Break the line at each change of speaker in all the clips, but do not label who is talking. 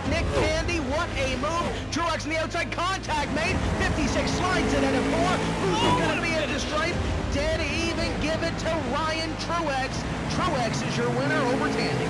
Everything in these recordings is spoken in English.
Nick Tandy, what a move. Truex on the outside, contact made. 56 slides it into 4. Who's going to be at the stripe? Dead even, give it to Ryan Truex. Truex is your winner over Tandy.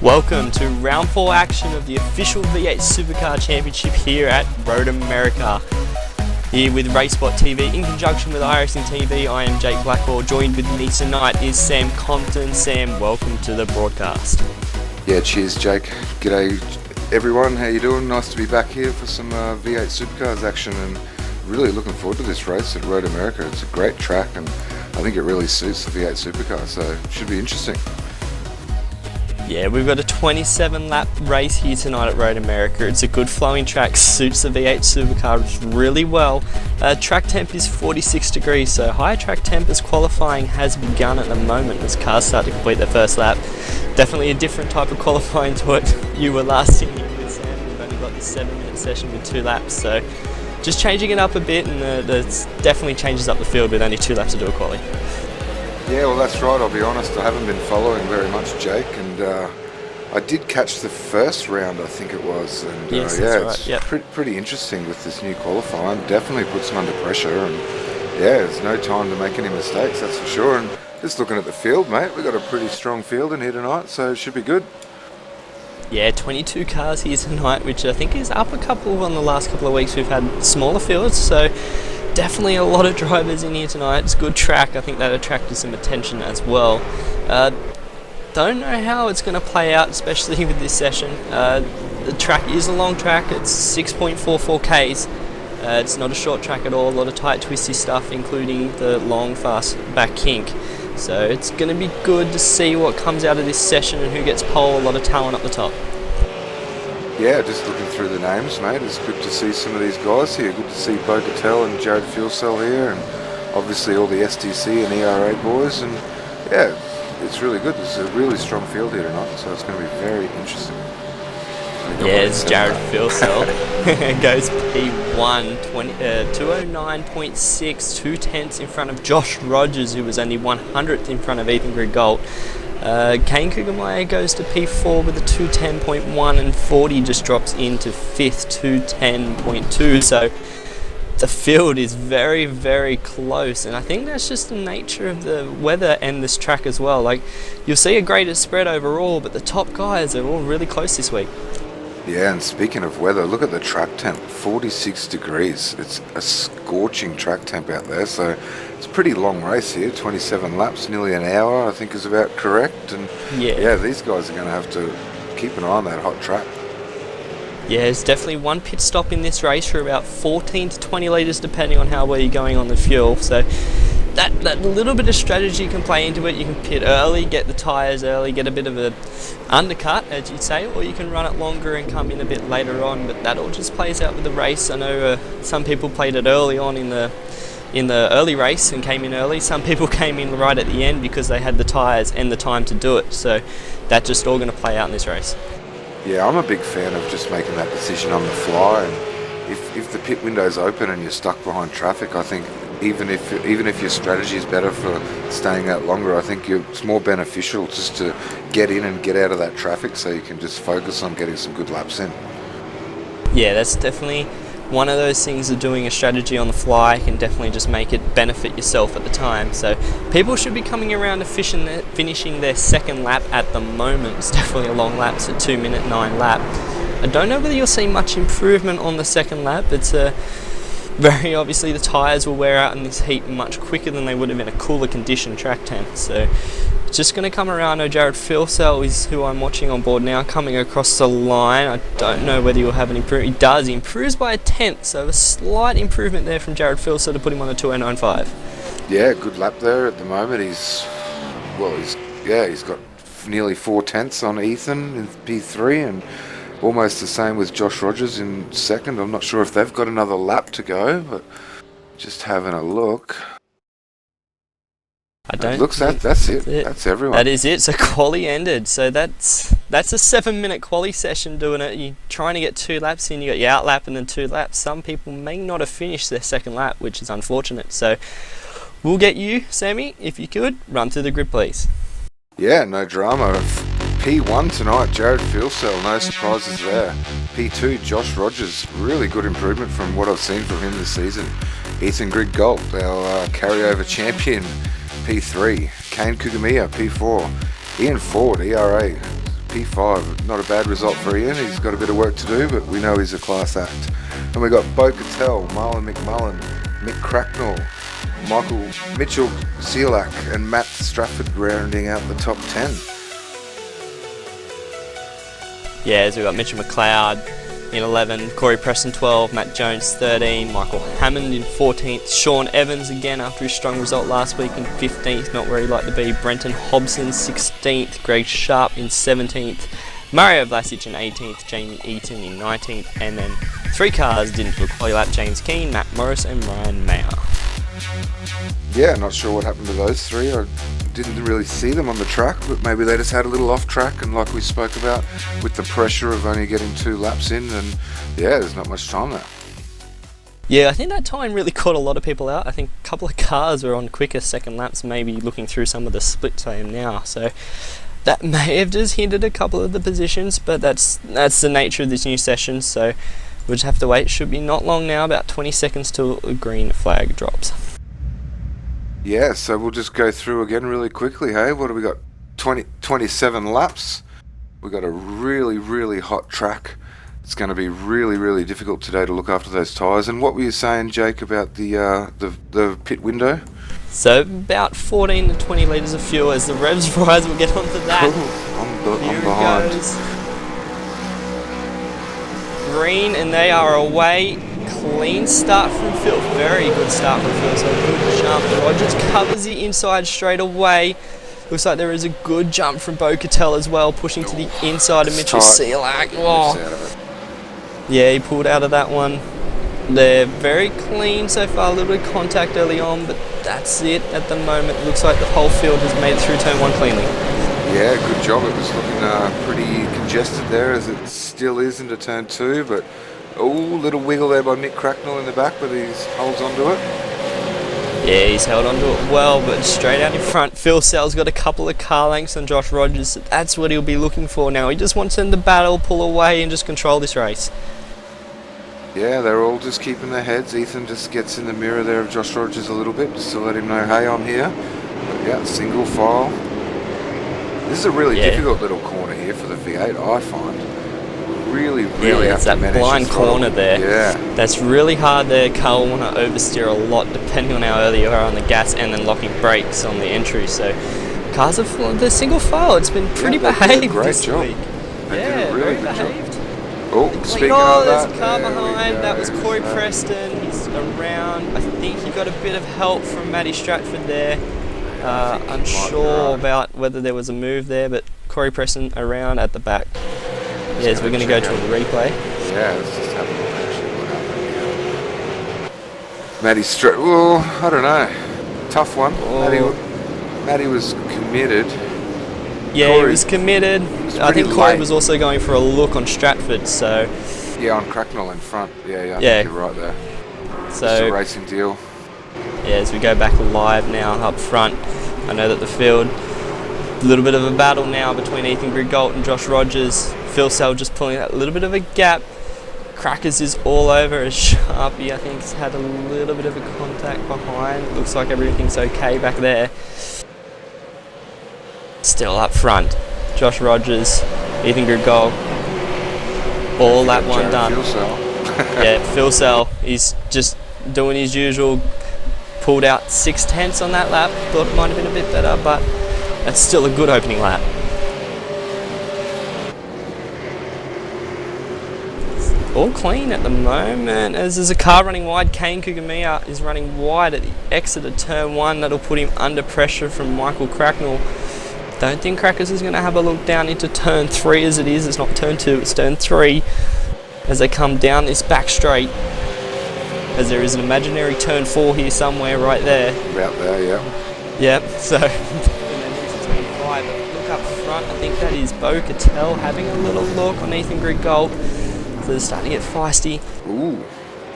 Welcome to round 4 action of the official V8 Supercar Championship here at Road America. Here with RaceBot TV in conjunction with iRacing TV, I am Jake Blackwell. Joined with me tonight is Sam Compton. Sam, welcome to the broadcast.
Yeah, cheers Jake. G'day everyone, how you doing? Nice to be back here for some V8 Supercars action, and really looking forward to this race at Road America. It's a great track and I think it really suits the V8 Supercar, so it should be interesting.
Yeah, we've got a 27 lap race here tonight at Road America. It's a good flowing track, suits the V8 Supercar really well. Track temp is 46 degrees, so high track temp as qualifying has begun at the moment as cars start to complete their first lap. Definitely a different type of qualifying to what you were last seeing with Sam. We've only got the 7-minute session with 2 laps, so just changing it up a bit, and that definitely changes up the field with only 2 laps to do a quali.
Yeah, well that's right, I'll be honest, I haven't been following very much Jake, and I did catch the first round I think it was, and
yes,
yeah,
right.
it's
Yep.
pretty interesting with this new qualifying. Definitely puts them under pressure, and yeah, there's no time to make any mistakes, that's for sure. And just looking at the field, mate, we've got a pretty strong field in here tonight, so it should be good.
Yeah, 22 cars here tonight, which I think is up a couple on the last couple of weeks. We've had smaller fields, so definitely a lot of drivers in here tonight. It's a good track. I think that attracted some attention as well. Don't know how it's going to play out, especially with this session. The track is a long track. It's 6.44 Ks. It's not a short track at all. A lot of tight, twisty stuff, including the long, fast back kink. So it's going to be good to see what comes out of this session and who gets pole. A lot of talent up the top.
Yeah, just looking through the names, mate, it's good to see some of these guys here. Good to see Bo Cattell and Jared Fuelcell here, and obviously all the STC and ERA boys, and yeah, it's really good. There's a really strong field here tonight, so it's going to be very interesting.
Yeah, it's Jared Fuelcell. Goes P1, 209.6, 2/10 in front of Josh Rogers, who was only 100th in front of Ethan Grigault. Kane Kugelmeyer goes to P4 with a 210.1, and 40 just drops into 5th, 210.2. So the field is very, very close, and I think that's just the nature of the weather and this track as well. Like, you'll see a greater spread overall, but the top guys are all really close this week.
Yeah, and speaking of weather, look at the track temp, 46 degrees. It's a scorching track temp out there, so it's a pretty long race here, 27 laps, nearly an hour I think is about correct. And yeah, these guys are going to have to keep an eye on that hot track.
Yeah, there's definitely one pit stop in this race for about 14 to 20 litres depending on how well you're going on the fuel. So that little bit of strategy can play into it. You can pit early, get the tyres early, get a bit of a undercut, as you'd say, or you can run it longer and come in a bit later on. But that all just plays out with the race. I know some people played it early on in the early race and came in early. Some people came in right at the end because they had the tyres and the time to do it. So that's just all going to play out in this race.
Yeah, I'm a big fan of just making that decision on the fly, and if the pit window's open and you're stuck behind traffic, I think even if your strategy is better for staying out longer, I think it's more beneficial just to get in and get out of that traffic so you can just focus on getting some good laps in. Yeah,
that's definitely one of those things of doing a strategy on the fly can definitely just make it benefit yourself at the time. So people should be coming around to finishing their second lap at the moment. It's definitely a long lap. It's a 2-minute 9 lap. I don't know whether you'll see much improvement on the second lap. It's very obviously the tyres will wear out in this heat much quicker than they would have in a cooler condition track temp. So it's just going to come around. Jared Fuelcell is who I'm watching on board now, coming across the line. I don't know whether he'll have an improvement. He does. He improves by a 10th, so a slight improvement there from Jared Fuelcell to put him on a 2:09.5.
Yeah, good lap there at the moment. He's Yeah, he's got nearly 4/10 on Ethan in P3 and almost the same with Josh Rogers in second. I'm not sure if they've got another lap to go, but just having a look.
I don't.
That's it. That's everyone.
That is it. So quali ended. So that's a 7-minute quali session doing it. You're trying to get 2 laps in. You got your out lap and then 2 laps. Some people may not have finished their second lap, which is unfortunate. So we'll get you, Sammy, if you could run through the grid, please.
Yeah, no drama. P1 tonight, Jared Fieldcell, no surprises there. P2, Josh Rogers, really good improvement from what I've seen from him this season. Ethan Grigg-Galt, our carryover champion, P3. Kane Kugamiya, P4. Ian Ford, ERA, P5. Not a bad result for Ian. He's got a bit of work to do, but we know he's a class act. And we got Bo Cattell, Marlon McMullen, Mick Cracknell, Mitchell Sealak, and Matt Stratford rounding out the top 10.
Yeah, so we've got Mitchell McLeod in 11, Corey Preston 12, Matt Jones 13, Michael Hammond in 14th, Sean Evans again after his strong result last week in 15th, not where he'd like to be, Brenton Hobson 16th, Greg Sharp in 17th, Mario Vlasic in 18th, Jamie Eaton in 19th, and then 3 cars didn't do a quali lap, James Keane, Matt Morris and Ryan Mayer.
Yeah, not sure what happened to those 3. I didn't really see them on the track, but maybe they just had a little off track, and like we spoke about with the pressure of only getting 2 laps in, and yeah, there's not much time there.
Yeah, I think that time really caught a lot of people out. I think a couple of cars were on quicker second laps, maybe looking through some of the splits I am now, so that may have just hindered a couple of the positions, but that's the nature of this new session, so we'll just have to wait. It should be not long now, about 20 seconds till a green flag drops.
Yeah, so we'll just go through again really quickly, hey? What do we got? 27 laps. We've got a really, really hot track. It's going to be really, really difficult today to look after those tyres. And what were you saying, Jake, about the pit window?
So about 14 to 20 litres of fuel as the revs rise. We'll get onto that.
Cool. I'm
Here
behind.
it goes. Green, and they are away. Clean start from Phil, very good start from Phil, so good jump. Rogers covers the inside straight away. Looks like there is a good jump from Bo Cattell as well, pushing to the inside of Mitchell Sealak. Oh. Yeah, he pulled out of that one. They're very clean so far, a little bit of contact early on, but that's it at the moment. Looks like the whole field has made it through turn 1 cleanly.
Yeah, good job. It was looking pretty congested there, as it still is into turn 2, but little wiggle there by Mick Cracknell in the back, but he holds onto it.
Yeah, he's held onto it well, but straight out in front, Phil Sell's got a couple of car lengths on Josh Rogers. So that's what he'll be looking for now. He just wants him to battle, pull away, and just control this race.
Yeah, they're all just keeping their heads. Ethan just gets in the mirror there of Josh Rogers a little bit, just to let him know, hey, I'm here. But yeah, single file. This is a really difficult little corner here for the V8, I find. Really have
it's
to
that
manage
blind corner there.
Yeah.
That's really hard there. Car will want to oversteer a lot depending on how early you are on the gas and then locking brakes on the entry. So cars are the single file. It's been pretty behaved this week.
They did a really good
behaved.
job. Oh, speaking of
there's
that,
a car behind. That was Corey Preston. He's around. I think he got a bit of help from Matty Stratford there. Unsure about whether there was a move there, but Corey Preston around at the back. Yes, we're going to go to a replay.
Yeah, let's just have a look actually what happened here. Matty well, I don't know. Tough one. Matty was committed.
Yeah,
Corey
he was committed. I think Corey was also going for a look on Stratford, so...
Yeah, on Cracknell in front. Yeah, I think you're right there.
So,
it's a racing deal.
Yeah, as we go back live now up front, I know that the field... A little bit of a battle now between Ethan Grigg-Galt and Josh Rogers. Phil Sell just pulling that little bit of a gap. Crackers is all over as Sharpie, I think, has had a little bit of a contact behind. Looks like everything's okay back there. Still up front, Josh Rogers, Ethan Grigg-Galt, all that one done. Yeah, Phil Sell, he's just doing his usual, pulled out 6/10 on that lap. Thought it might have been a bit better, but that's still a good opening lap. All clean at the moment, as there's a car running wide. Kane Kugamiya is running wide at the exit of turn 1. That'll put him under pressure from Michael Cracknell. Don't think Crackers is going to have a look down into turn 3 as it is. It's not turn 2, it's turn 3. As they come down this back straight. As there is an imaginary turn 4 here somewhere right there.
About there, yeah.
Yep, so... and then into turn 5. Look up front, I think that is Bo Cattell having a little look on Ethan Griggold. So they're starting to get feisty.
Ooh.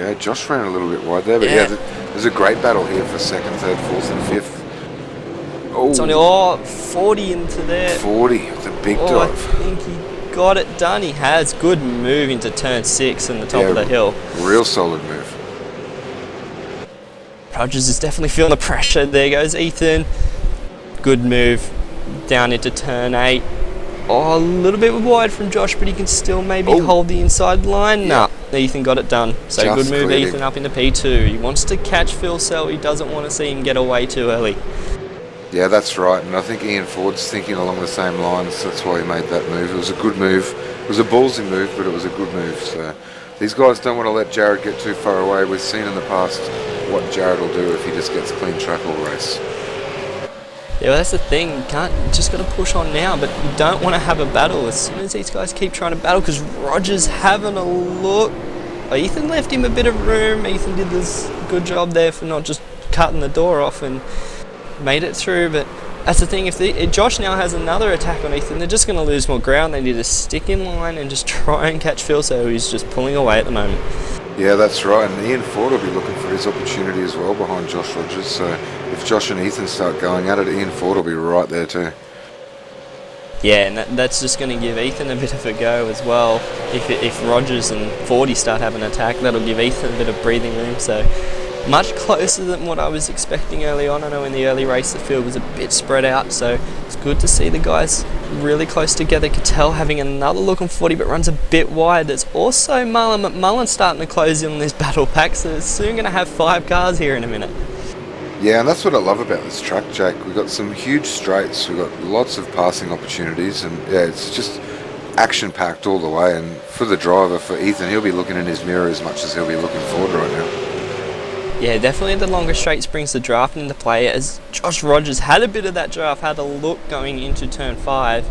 Yeah, Josh ran a little bit wide there, but yeah, there's a great battle here for 2nd, 3rd, 4th and 5th. Oh,
It's only 40 into there.
40, it's a big
I
dive.
think he got it done. He has. Good move into turn 6 and the top of the hill.
Real solid move.
Rogers is definitely feeling the pressure. There goes Ethan. Good move down into turn 8. Oh, a little bit wide from Josh, but he can still maybe hold the inside line.
Yeah.
Nah, Ethan got it done. So
Just
good move,
cleared
Ethan,
him.
up into P2. He wants to catch Phil Sell. He doesn't want to see him get away too early.
Yeah, that's right, and I think Ian Ford's thinking along the same lines. That's why he made that move. It was a good move. It was a ballsy move, but it was a good move. So these guys don't want to let Jared get too far away. We've seen in the past what Jared will do if he just gets clean track all race.
Yeah, well, that's the thing. You just got to push on now, but you don't want to have a battle as soon as these guys keep trying to battle, because Roger's having a look. Ethan left him a bit of room. Ethan did this good job there for not just cutting the door off and made it through, but that's the thing. If Josh now has another attack on Ethan, they're just going to lose more ground. They need to stick in line and just try and catch Phil, so he's just pulling away at the moment.
Yeah, that's right, and Ian Ford will be looking for his opportunity as well behind Josh Rogers. So if Josh and Ethan start going at it, Ian Ford will be right there too.
Yeah, and that's just going to give Ethan a bit of a go as well. If Rogers and Fordy start having an attack, that'll give Ethan a bit of breathing room. So much closer than what I was expecting early on. I know in the early race the field was a bit spread out, so it's good to see the guys really close together. Cattell having another look on 40, but runs a bit wide. There's also Marlon McMullen starting to close in on this battle pack, so they're soon going to have 5 cars here in a minute.
Yeah, and that's what I love about this track, Jake. We've got some huge straights, we've got lots of passing opportunities, and yeah, it's just action-packed all the way. And for the driver, for Ethan, he'll be looking in his mirror as much as he'll be looking forward right now.
Yeah, definitely the longer straights brings the draft into play, as Josh Rogers had a bit of that draft, had a look going into turn 5.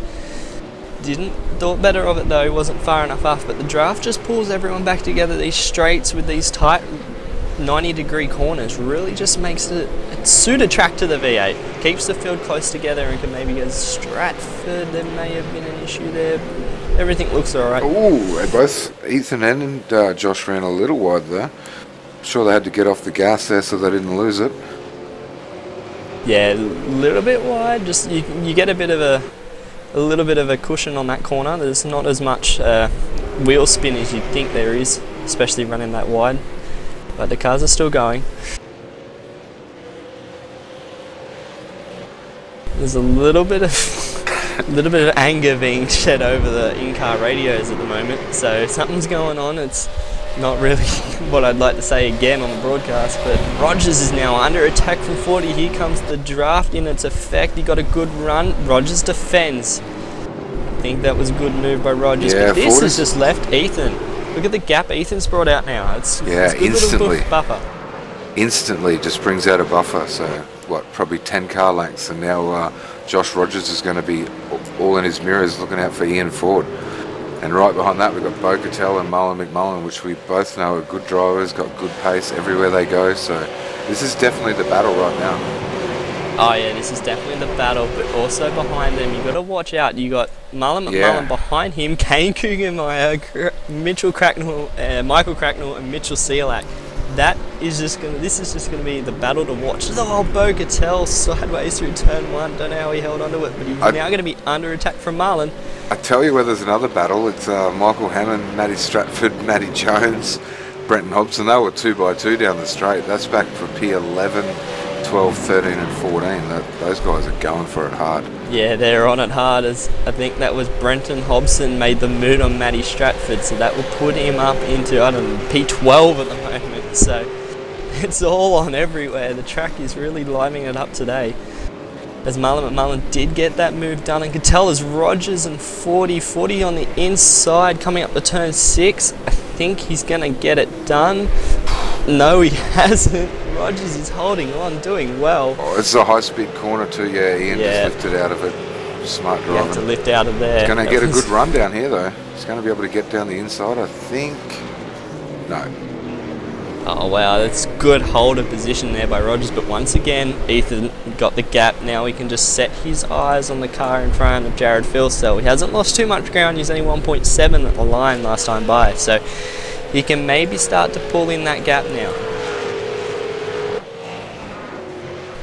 Thought better of it though, wasn't far enough off, but the draft just pulls everyone back together. These straights with these tight 90-degree corners really just makes it suit a track to the V8. Keeps the field close together and can maybe go Stratford. There may have been an issue there. Everything looks alright.
Ooh, both Ethan and Josh ran a little wide there. Sure, they had to get off the gas there so they didn't lose it.
Yeah, a little bit wide. Just you get a little bit of a cushion on that corner. There's not as much wheel spin as you'd think there is, especially running that wide. But the cars are still going. There's a little bit of anger being shed over the in-car radios at the moment. So something's going on. It's not really what I'd like to say again on the broadcast, but Rogers is now under attack from 40. Here comes the draft in its effect. He got a good run. Rogers defends. I think that was a good move by Rogers,
Yeah,
but this
40's
has just left Ethan. Look at the gap Ethan's brought out now. It's good
instantly.
little buffer.
Instantly just brings out a buffer. So what, probably 10 car lengths, and now Josh Rogers is going to be all in his mirrors looking out for Ian Ford. And right behind that we've got Bo Cattell and Marlon McMullen, which we both know are good drivers, got good pace everywhere they go. So this is definitely the battle right now.
Oh yeah, this is definitely the battle, but also behind them you got to watch out. You got Marlon McMullen behind him, Kane Kugelmeyer, Mitchell Cracknell, Michael Cracknell, and Mitchell Sealak. This is just gonna be the battle to watch. Oh, Bo Cattell sideways through turn 1. Don't know how he held onto it, but he's now going to be under attack from Marlon.
I tell you where there's another battle. It's Michael Hammond, Matty Stratford, Matty Jones, Brenton Hobson. They were 2x2 down the straight. That's back for P11, 12, 13 and 14. Those guys are going for it hard.
Yeah, they're on it hard, as I think that was Brenton Hobson made the move on Matty Stratford, so that will put him up into, I don't know, P12 at the moment. So it's all on everywhere. The track is really livening it up today. As Marlon McMullen did get that move done, and could tell as Rogers and 40 on the inside coming up the turn 6. I think he's going to get it done. No, he hasn't. Rogers is holding on, doing well.
Oh, it's a high-speed corner too. Yeah, Ian just lifted out of it. Smart
He had to
driving.
lift out of there.
He's going to
That
get a
was-
good run down here, though. He's going to be able to get down the inside, I think. No.
Oh wow, that's good hold of position there by Rogers, but once again, Ethan got the gap. Now he can just set his eyes on the car in front of Jared Philstell. He hasn't lost too much ground, he's only 1.7 at the line last time by, so he can maybe start to pull in that gap now.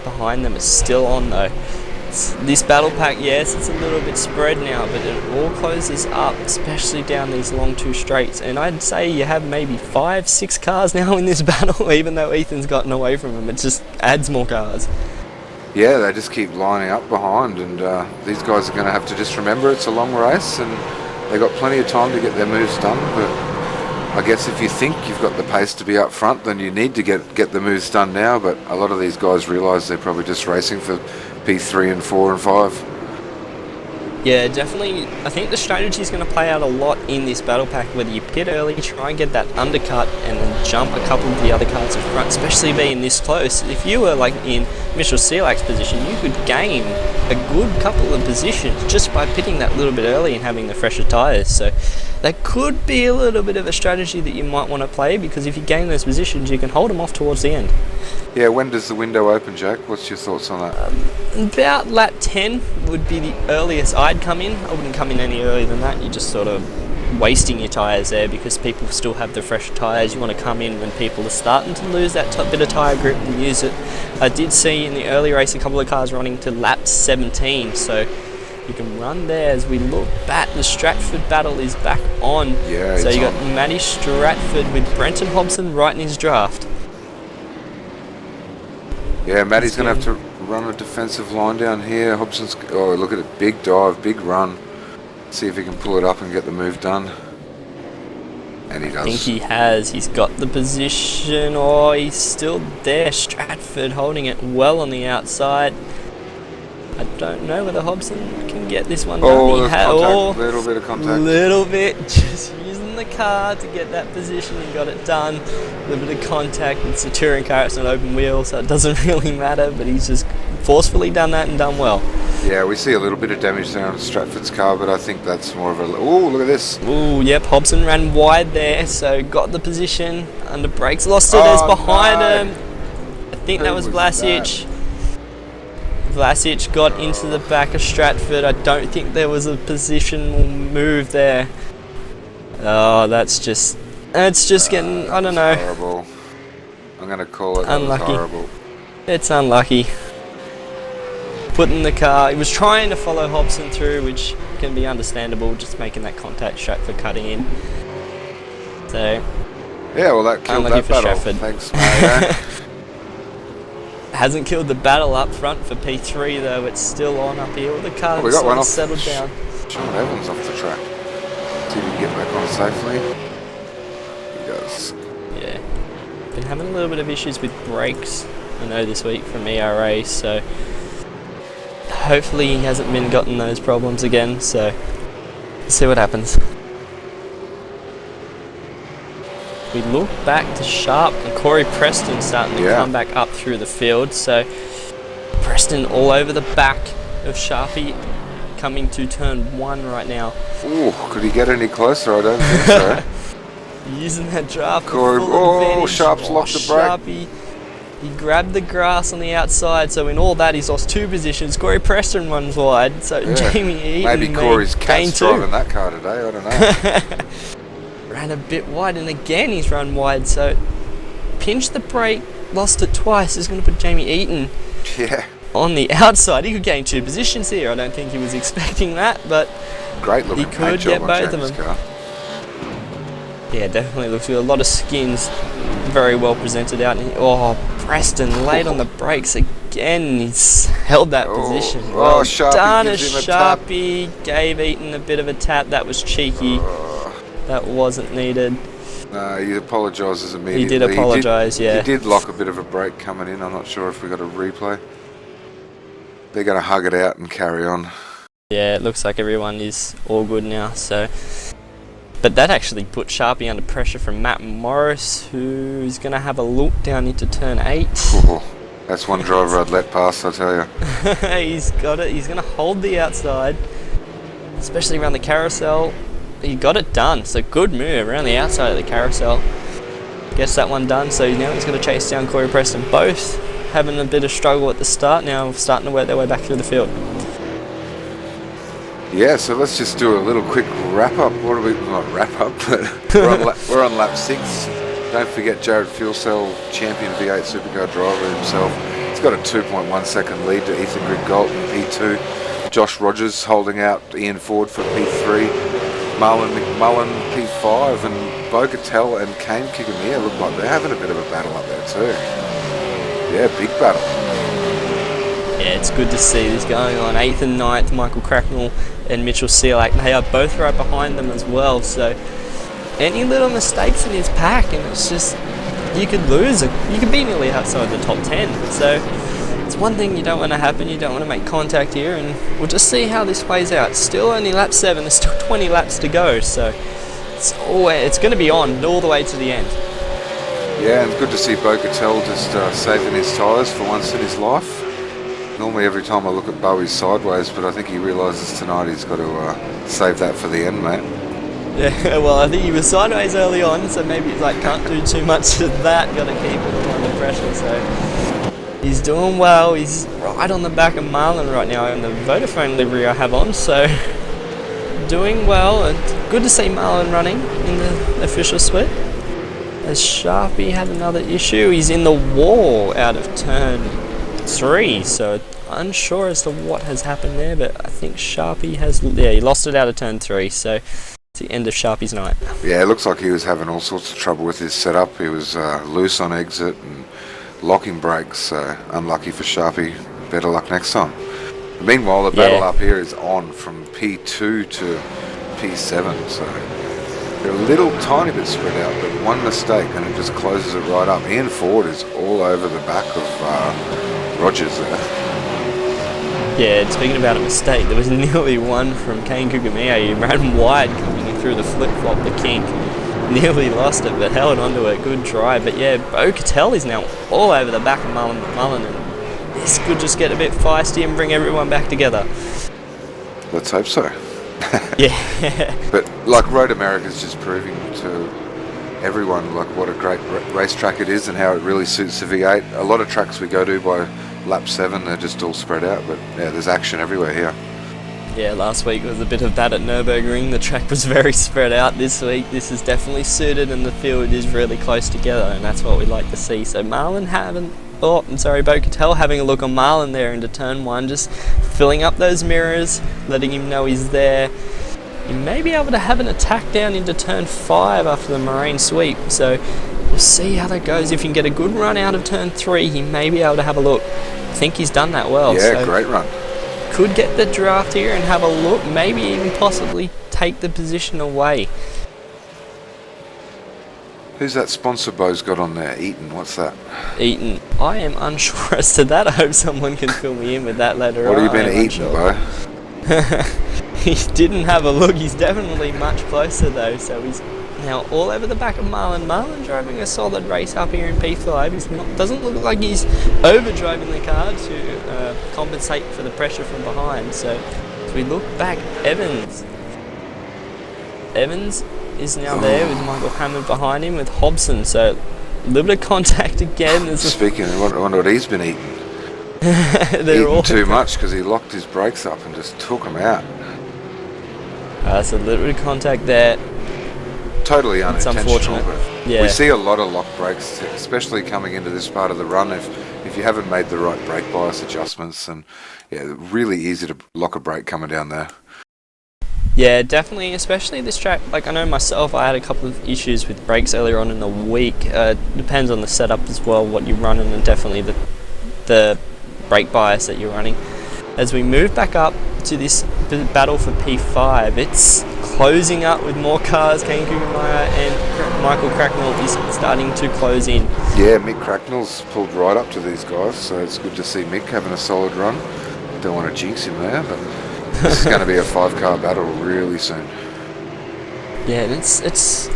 Behind them is still on though. This battle pack, yes, it's a little bit spread now, but it all closes up, especially down these long two straights. And I'd say you have maybe 5-6 cars now in this battle, even though Ethan's gotten away from them. It just adds more cars.
Yeah, they just keep lining up behind, and these guys are going to have to just remember it's a long race, and they got plenty of time to get their moves done. But I guess if you think you've got the pace to be up front, then you need to get the moves done now. But a lot of these guys realise they're probably just racing for P3 and 4 and 5.
Yeah, definitely. I think the strategy is going to play out a lot in this battle pack, whether you pit early, try and get that undercut, and then jump a couple of the other cars in front, especially being this close. If you were like in Mitchell Selak's position, you could gain a good couple of positions just by pitting that little bit early and having the fresher tyres. So that could be a little bit of a strategy that you might want to play, because if you gain those positions, you can hold them off towards the end.
Yeah, when does the window open, Jack? What's your thoughts on that?
About lap 10 would be the earliest I'd come in. I wouldn't come in any earlier than that. You're just sort of wasting your tyres there, because people still have the fresh tyres. You want to come in when people are starting to lose that bit of tyre grip and use it. I did see in the early race a couple of cars running to lap 17, so you can run there. As we look back, the Stratford battle is back on.
Yeah,
so
it's
you got
on.
Matty Stratford with Brenton Hobson right in his draft.
Yeah, Matty's going to have to run a defensive line down here. Hobson's, oh, look at it, big dive, big run. See if he can pull it up and get the move done. And he does.
I think he has. He's got the position. Oh, he's still there. Stratford holding it well on the outside. I don't know whether Hobson can get this one done.
Oh,
He
there's
ha-
contact, little bit of contact.
Little bit, just using the car to get that position and got it done. A little bit of contact. It's a touring car, it's not open wheel, so it doesn't really matter, but he's just forcefully done that and done well.
Yeah, we see a little bit of damage there on Stratford's car, but I think that's more of a... Oh, look at this.
Ooh, yep, Hobson ran wide there, so got the position under brakes, lost it as behind him. I think that was Vlasic. Vlasic got into the back of Stratford. I don't think there was a positional move there. Oh, it's just getting, I don't know.
Horrible. I'm going to call it
Unlucky.
horrible.
It's unlucky. Putting the car, he was trying to follow Hobson through, which can be understandable, just making that contact Stratford cutting in. So,
Yeah, well, that killed
unlucky
that
for
battle.
Stratford.
Thanks, mate.
Hasn't killed the battle up front for P3 though, it's still on up here. The car
we got one off.
settled down.
Sean Evans off the track. See if he can get back on safely. He does.
Yeah. Been having a little bit of issues with brakes, I know, this week from ERA, so hopefully he hasn't been gotten those problems again, so let's see what happens. We look back to Sharp and Corey Preston starting to come back up through the field, so Preston all over the back of Sharpie, coming to turn 1 right now.
Ooh, could he get any closer? I don't think so.
Using that draft.
Corey,
oh,
Sharp's locked the brake.
Sharpie, he grabbed the grass on the outside, so in all that he's lost 2 positions. Corey Preston runs wide, so Jamie Eaton
maybe Corey's
gain
cat's
2.
driving that car today, I don't know.
Ran a bit wide, and again he's run wide, so pinched the brake, lost it twice. Is going to put Jamie Eaton on the outside. He could gain 2 positions here. I don't think he was expecting that, but
great looking
he could get both of them.
Car.
Yeah, definitely looks good. A lot of skins, very well presented out. Oh, Preston late on the brakes again. He's held that position. Well
Sharpie
done,
gives him a tap.
Sharpie. Gave Eaton a bit of a tap. That was cheeky. That wasn't needed.
No, he apologises immediately.
He did apologise, yeah.
He did lock a bit of a brake coming in. I'm not sure if we got a replay. They're going to hug it out and carry on.
Yeah, it looks like everyone is all good now. So, but that actually put Sharpie under pressure from Matt Morris, who's going to have a look down into turn 8.
That's one driver I'd let pass, I tell you.
He's got it. He's going to hold the outside, especially around the carousel. He got it done. So good move around the outside of the carousel. Gets that one done. So now he's going to chase down Corey Preston. Both having a bit of struggle at the start. Now starting to work their way back through the field.
Yeah, so let's just do a little quick wrap-up. What are we... Not wrap-up, but we're on lap 6. Don't forget Jared Fuelcell, champion V8 Supercar driver himself. He's got a 2.1 second lead to Ethan Grigalt in P2. Josh Rogers holding out Ian Ford for P3. Marlon McMullen P5, and Bo Cattell and Kane Kigamiya look like they're having a bit of a battle up there too. Yeah, big battle.
Yeah, it's good to see this going on. 8th and 9th, Michael Cracknell and Mitchell Sealak. They are both right behind them as well, so any little mistakes in his pack and it's just, you could lose. You could be nearly outside the top 10. So it's one thing you don't want to happen. You don't want to make contact here, and we'll just see how this plays out. It's still only lap 7. There's still 20 laps to go, so it's going to be on all the way to the end.
Yeah, and good to see Bo Cattell just saving his tyres for once in his life. Normally every time I look at Bo he's sideways, but I think he realises tonight he's got to save that for the end, mate.
Yeah, well, I think he was sideways early on, so maybe he's like, can't do too much of that, got to keep it under pressure, so he's doing well. He's right on the back of Marlon right now in the Vodafone livery I have on, so doing well, and good to see Marlon running in the official split. As Sharpie had another issue, he's in the wall out of turn 3, so unsure as to what has happened there, but I think Sharpie has, yeah, he lost it out of turn 3, so it's the end of Sharpie's night.
Yeah, it looks like he was having all sorts of trouble with his setup. He was loose on exit and locking brakes, so unlucky for Sharpie. Better luck next time. Meanwhile, the battle up here is on from P2 to P7, so they're a little tiny bit spread out, but one mistake and it just closes it right up. Ian Ford is all over the back of Rogers there.
Yeah, speaking about a mistake, there was nearly one from Kane Kugamiya. He ran wide coming in through the flip-flop, the kink. Nearly lost it, but held onto a good try. But yeah, Bo Cattell is now all over the back of Marlon McMullen, and this could just get a bit feisty and bring everyone back together.
Let's hope so.
Yeah.
But like Road America's just proving to everyone like what a great racetrack it is and how it really suits the V8. A lot of tracks we go to by lap 7, they're just all spread out, but yeah, there's action everywhere here.
Yeah, last week was a bit of that at Nürburgring. The track was very spread out. This week, this is definitely suited, and the field is really close together, and that's what we like to see. So Marlon Bo Cattell having a look on Marlon there into turn 1, just filling up those mirrors, letting him know he's there. You may be able to have an attack down into turn 5 after the Moraine sweep, so we'll see how that goes. If you can get a good run out of turn 3, he may be able to have a look. I think he's done that well.
Yeah,
so
great run.
Could get the draft here and have a look, maybe even possibly take the position away.
Who's that sponsor Bo's got on there? Eaton, what's that?
Eaton. I am unsure as to that. I hope someone can fill me in with that later on.
What have you been eating, Bo?
He didn't have a look. He's definitely much closer though, so he's now all over the back of Marlon. Marlon driving a solid race up here in P5. Doesn't look like he's overdriving the car to compensate for the pressure from behind. So as we look back, Evans is now there with Michael Hammond behind him with Hobson. So a little bit of contact again.
Speaking, I wonder what he's been eating.
They're all
too much because he locked his brakes up and just took them out.
So a little bit of contact there.
Totally unintentional.
It's unfortunate. Yeah.
We see a lot of lock brakes, especially coming into this part of the run. If you haven't made the right brake bias adjustments, and yeah, really easy to lock a brake coming down there.
Yeah, definitely, especially this track. Like I know myself, I had a couple of issues with brakes earlier on in the week. Depends on the setup as well, what you're running, and definitely the brake bias that you're running. As we move back up to this battle for P5, it's closing up with more cars. Kane Kugamiya and Michael Cracknell is starting to close in.
Yeah, Mick Cracknell's pulled right up to these guys, so it's good to see Mick having a solid run. Don't want to jinx him there, but this is going to be a 5-car battle really soon.
Yeah, and it's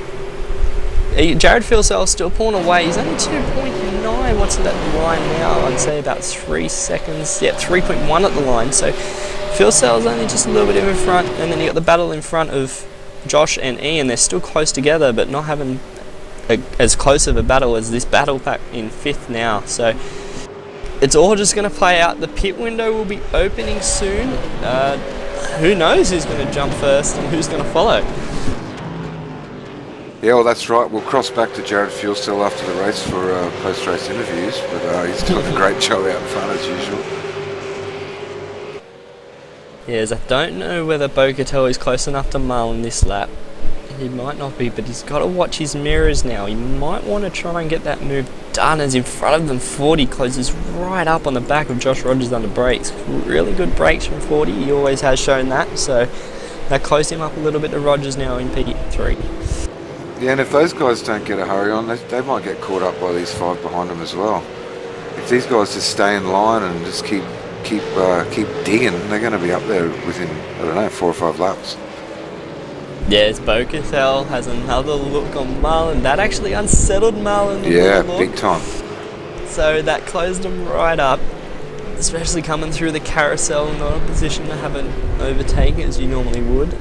Jared Filsell's still pulling away. He's only 2.9. What's that line now? I'd say about 3 seconds. Yeah, 3.1 at the line. So Filsell's only just a little bit in front, and then you got the battle in front of Josh and Ian. They're still close together, but not having as close of a battle as this battle pack in 5th now. So it's all just going to play out. The pit window will be opening soon. Who knows who's going to jump first and who's going to follow?
Yeah, well, that's right. We'll cross back to Jared Fuelsell after the race for post-race interviews, but he's doing a great job out in front as usual.
Yes, I don't know whether Bo Cattell is close enough to Marlon this lap. He might not be, but he's got to watch his mirrors now. He might want to try and get that move done, as in front of them 40 closes right up on the back of Josh Rogers under brakes. Really good brakes from 40, he always has shown that, so that closed him up a little bit to Rogers now in P3.
Yeah, and if those guys don't get a hurry on, they might get caught up by these 5 behind them as well. If these guys just stay in line and just keep digging, they're going to be up there within, I don't know, 4 or 5 laps.
Yes, Bo Cattell has another look on Marlon. That actually unsettled Marlon.
Yeah, big time.
So that closed him right up, especially coming through the carousel, not in a position to have an overtake as you normally would.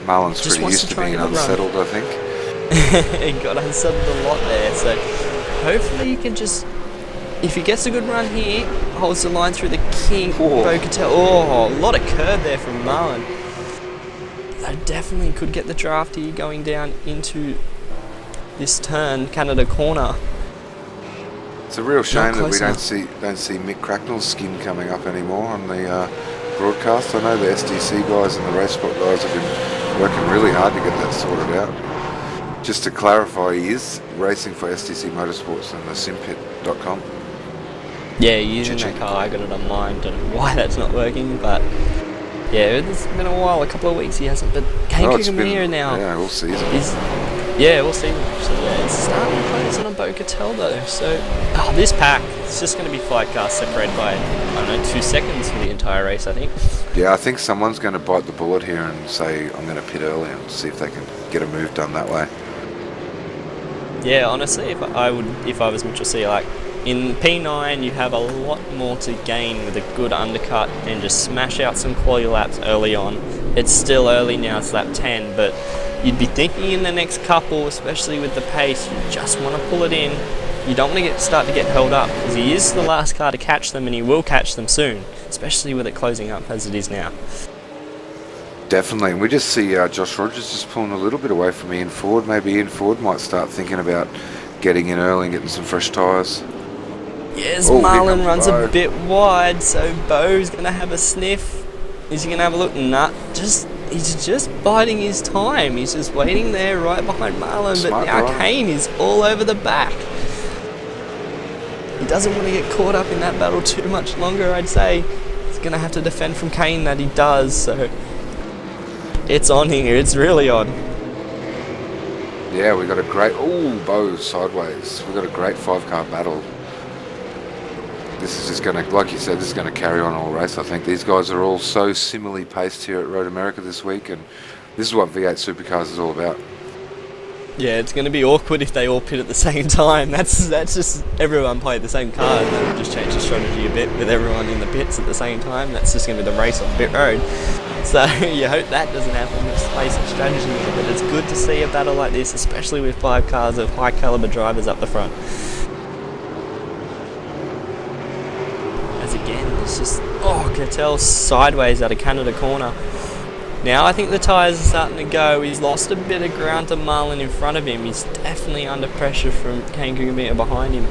Marlon's just pretty used to being unsettled, I think.
He got unsettled a lot there, so hopefully he can just, if he gets a good run here, holds the line through the king, Bo Cattell. Oh, a lot of curb there from Marlon. They definitely could get the draft here going down into this turn, Canada corner.
It's a real shame that we don't see Mick Cracknell's skin coming up anymore on the broadcast. I know the SDC guys and the race spot guys have been working really hard to get that sorted out. Just to clarify, he is racing for SDC Motorsports and the simpit.com.
Yeah, using that car. I got it on mine. Don't know why that's not working, but yeah, it's been a while, a couple of weeks he hasn't. But Kane Kugamir now.
Yeah, all season.
Yeah, all season. So yeah, it's starting to close on a Bo Cattell though. So this pack, it's just going to be 5 cars separated by, I don't know, 2 seconds for the entire race, I think.
Yeah, I think someone's going to bite the bullet here and say, I'm going to pit early and see if they can get a move done that way.
Yeah, honestly, if I was Mitchell C, like in P9 you have a lot more to gain with a good undercut and just smash out some quality laps early on. It's still early now, it's lap 10, but you'd be thinking in the next couple, especially with the pace, you just want to pull it in. You don't want to start to get held up, because he is the last car to catch them, and he will catch them soon, especially with it closing up as it is now.
Definitely, and we just see Josh Rogers just pulling a little bit away from Ian Ford. Maybe Ian Ford might start thinking about getting in early and getting some fresh tyres.
Yes, Marlon runs a bit wide, so Bo's going to have a sniff. Is he going to have a look? Nah, he's just biding his time. He's just waiting there right behind Marlon, but now Kane is all over the back. He doesn't want to get caught up in that battle too much longer, I'd say. He's going to have to defend from Kane, that he does, so it's on here, it's really on.
Yeah, we got a great, Bo sideways. We got a great 5-car battle. This is just going to, like you said, this is going to carry on all race. I think these guys are all so similarly paced here at Road America this week, and this is what V8 Supercars is all about.
Yeah, it's going to be awkward if they all pit at the same time. That's just everyone played the same car, and they'll just change the strategy a bit with everyone in the pits at the same time. That's just going to be the race on pit road. So you hope that doesn't happen. Just play some strategy, but it's good to see a battle like this, especially with 5 cars of high caliber drivers up the front. As again, it's just Cattell sideways out of Canada corner. Now I think the tyres are starting to go. He's lost a bit of ground to Marlon in front of him. He's definitely under pressure from Kane Kugamir behind him.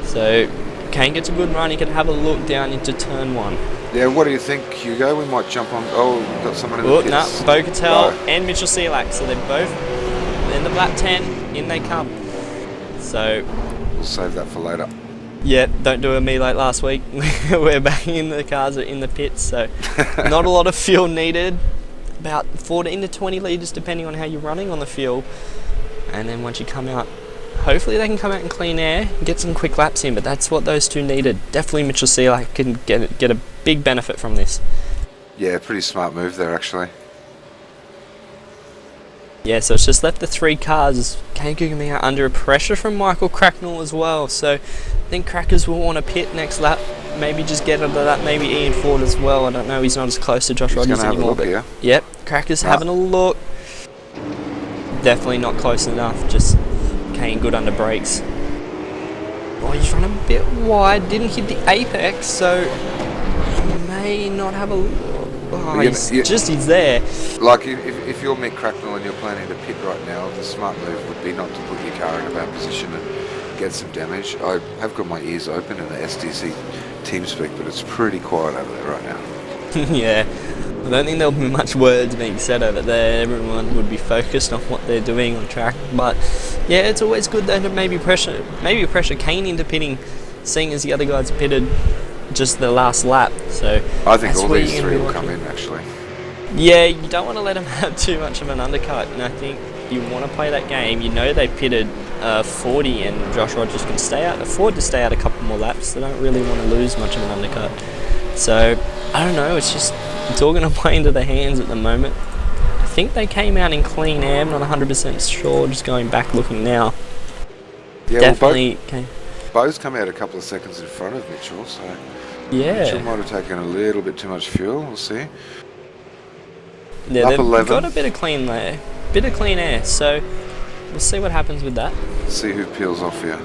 So Kane gets a good run. He can have a look down into turn 1.
Yeah, what do you think, Hugo? We might jump on. We've got someone in the pits.
No, Bo Cattell and Mitchell Selak. So they're both in the lap 10. In they come. So
we'll save that for later.
Yeah, don't do a me like last week. We're back in the cars in the pits, so not a lot of fuel needed. About 14 to 20 litres depending on how you're running on the fuel. And then once you come out, hopefully they can come out in clean air and get some quick laps in, but that's what those two needed. Definitely Mitchell Selak can get a big benefit from this.
Yeah, pretty smart move there actually.
Yeah, so it's just left the 3 cars. Kane coming out under pressure from Michael Cracknell as well. So I think Crackers will want to pit next lap. Maybe just get under that. Maybe Ian Ford as well. I don't know. He's not as close to Josh Rogers anymore. But
yeah.
Yep, Crackers having a look. Definitely not close enough. Just Kane good under brakes. Oh, he's running a bit wide. Didn't hit the apex, so he may not have a look. Oh, he's there.
Like, if you're Mick Cracknell and you're planning to pit right now, the smart move would be not to put your car in a bad position and get some damage. I have got my ears open in the SDC TeamSpeak, but it's pretty quiet over there right now.
Yeah, I don't think there'll be much words being said over there. Everyone would be focused on what they're doing on track. But yeah, it's always good though to maybe pressure Kane into pitting, seeing as the other guys pitted just the last lap. So
I think all these 3 will come in actually.
Yeah, you don't want to let them have too much of an undercut, and I think you want to play that game. You know they pitted 40 and Josh Rogers can afford to stay out a couple more laps. They don't really want to lose much of an undercut. So I don't know, it's all going to play into their hands at the moment. I think they came out in clean air. I'm not 100% sure, just going back looking now.
Yeah,
definitely.
Bo's come out a couple of seconds in front of Mitchell, so
yeah,
Mitchell might have taken a little bit too much fuel. We'll see.
Yeah, they've
11.
got a bit of clean air, so we'll see what happens with that.
See who peels off here.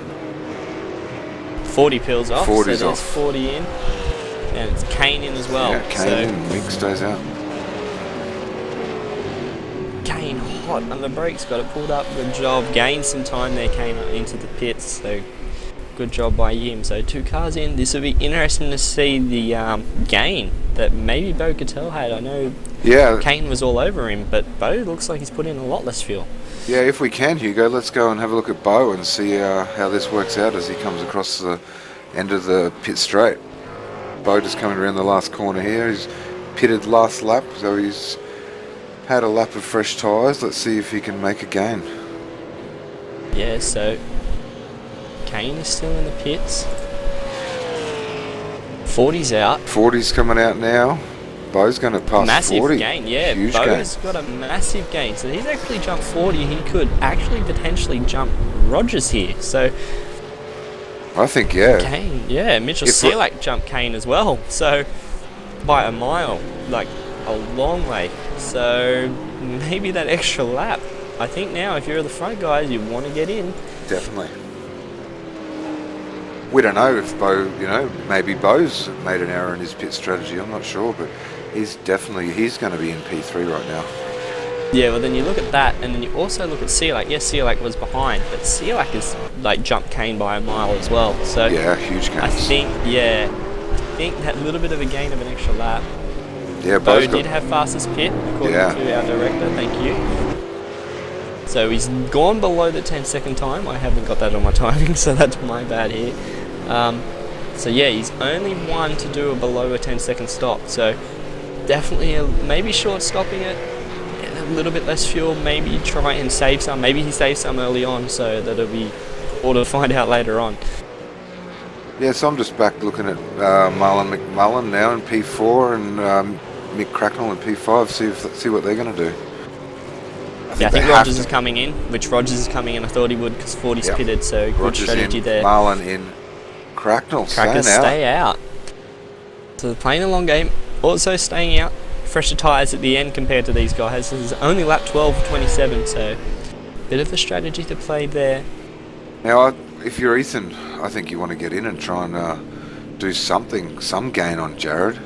40 peels off.
40's
so
off.
40 in, and it's Kane in as well.
Yeah, Kane in. Mick stays out.
Kane hot on the brakes, got it pulled up. Good job. Gained some time there. Came into the pits, so good job by him. So 2 cars in. This will be interesting to see the gain that maybe Bo Cattell had. I know Kane was all over him, but Bo looks like he's put in a lot less fuel.
Yeah, if we can, Hugo, let's go and have a look at Bo and see how this works out as he comes across the end of the pit straight. Bo just coming around the last corner here. He's pitted last lap, so he's had a lap of fresh tyres. Let's see if he can make a gain.
Yeah, so Kane is still in the pits. 40's out.
40's coming out now. Bo's going to pass
massive
40.
Gain, yeah.
Huge
Bo's
gain.
got a massive gain. So he's actually jumped 40. He could actually potentially jump Rogers here. So
I think, yeah.
Kane, yeah. Mitchell Selak jumped Kane as well. So by a mile, like a long way. So maybe that extra lap. I think now if you're the front guys, you want to get in.
Definitely. We don't know if Bo, maybe Bo's made an error in his pit strategy. I'm not sure, but he's going to be in P3 right now.
Yeah, well then you look at that, and then you also look at Selak. Yes, Selak was behind, but Selak has jumped Kane by a mile as well. So
yeah, huge gains.
I think that little bit of a gain of an extra lap.
Yeah,
Bo did have fastest pit according to our director. Thank you. So he's gone below the 10-second time. I haven't got that on my timing, so that's my bad here. So yeah, he's only one to do below a 10-second stop. So definitely maybe short stopping it, get a little bit less fuel, maybe try and save some. Maybe he saves some early on so that it'll be all to find out later on.
Yeah, so I'm just back looking at Marlon McMullen now in P4 and Mick Cracknell in P5, see what they're going to do.
I think Rogers is coming in, which Rogers is coming in. I thought he would because 40's pitted, so good
Rogers
strategy
in,
there.
Marlon in, Cracknell
stay out. So they're playing a long game, also staying out. Fresher tyres at the end compared to these guys. This is only lap 12 of 27, so bit of a strategy to play there.
Now, if you're Ethan, I think you want to get in and try and do some gain on Jared.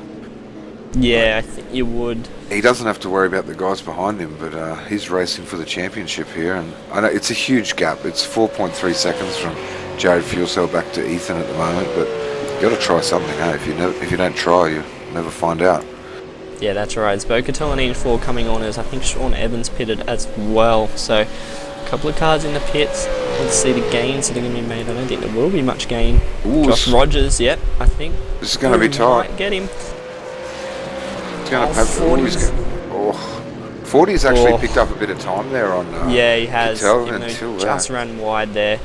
Yeah, I think you would.
He doesn't have to worry about the guys behind him, but he's racing for the championship here, and I know it's a huge gap. It's 4.3 seconds from Jared Fuel Cell back to Ethan at the moment, but you got to try something, eh? If you don't try, you never find out.
Yeah, that's right. It's Bo Cattell and Ian Ford coming on as I think Sean Evans pitted as well. So a couple of cars in the pits. Let's see the gains that are going to be made. I don't think there will be much gain.
Ooh,
Josh Rogers, yep, I think.
This is going to be tight.
Might get him.
40's actually picked up a bit of time there on
yeah, he has.
Cattell
just ran wide there.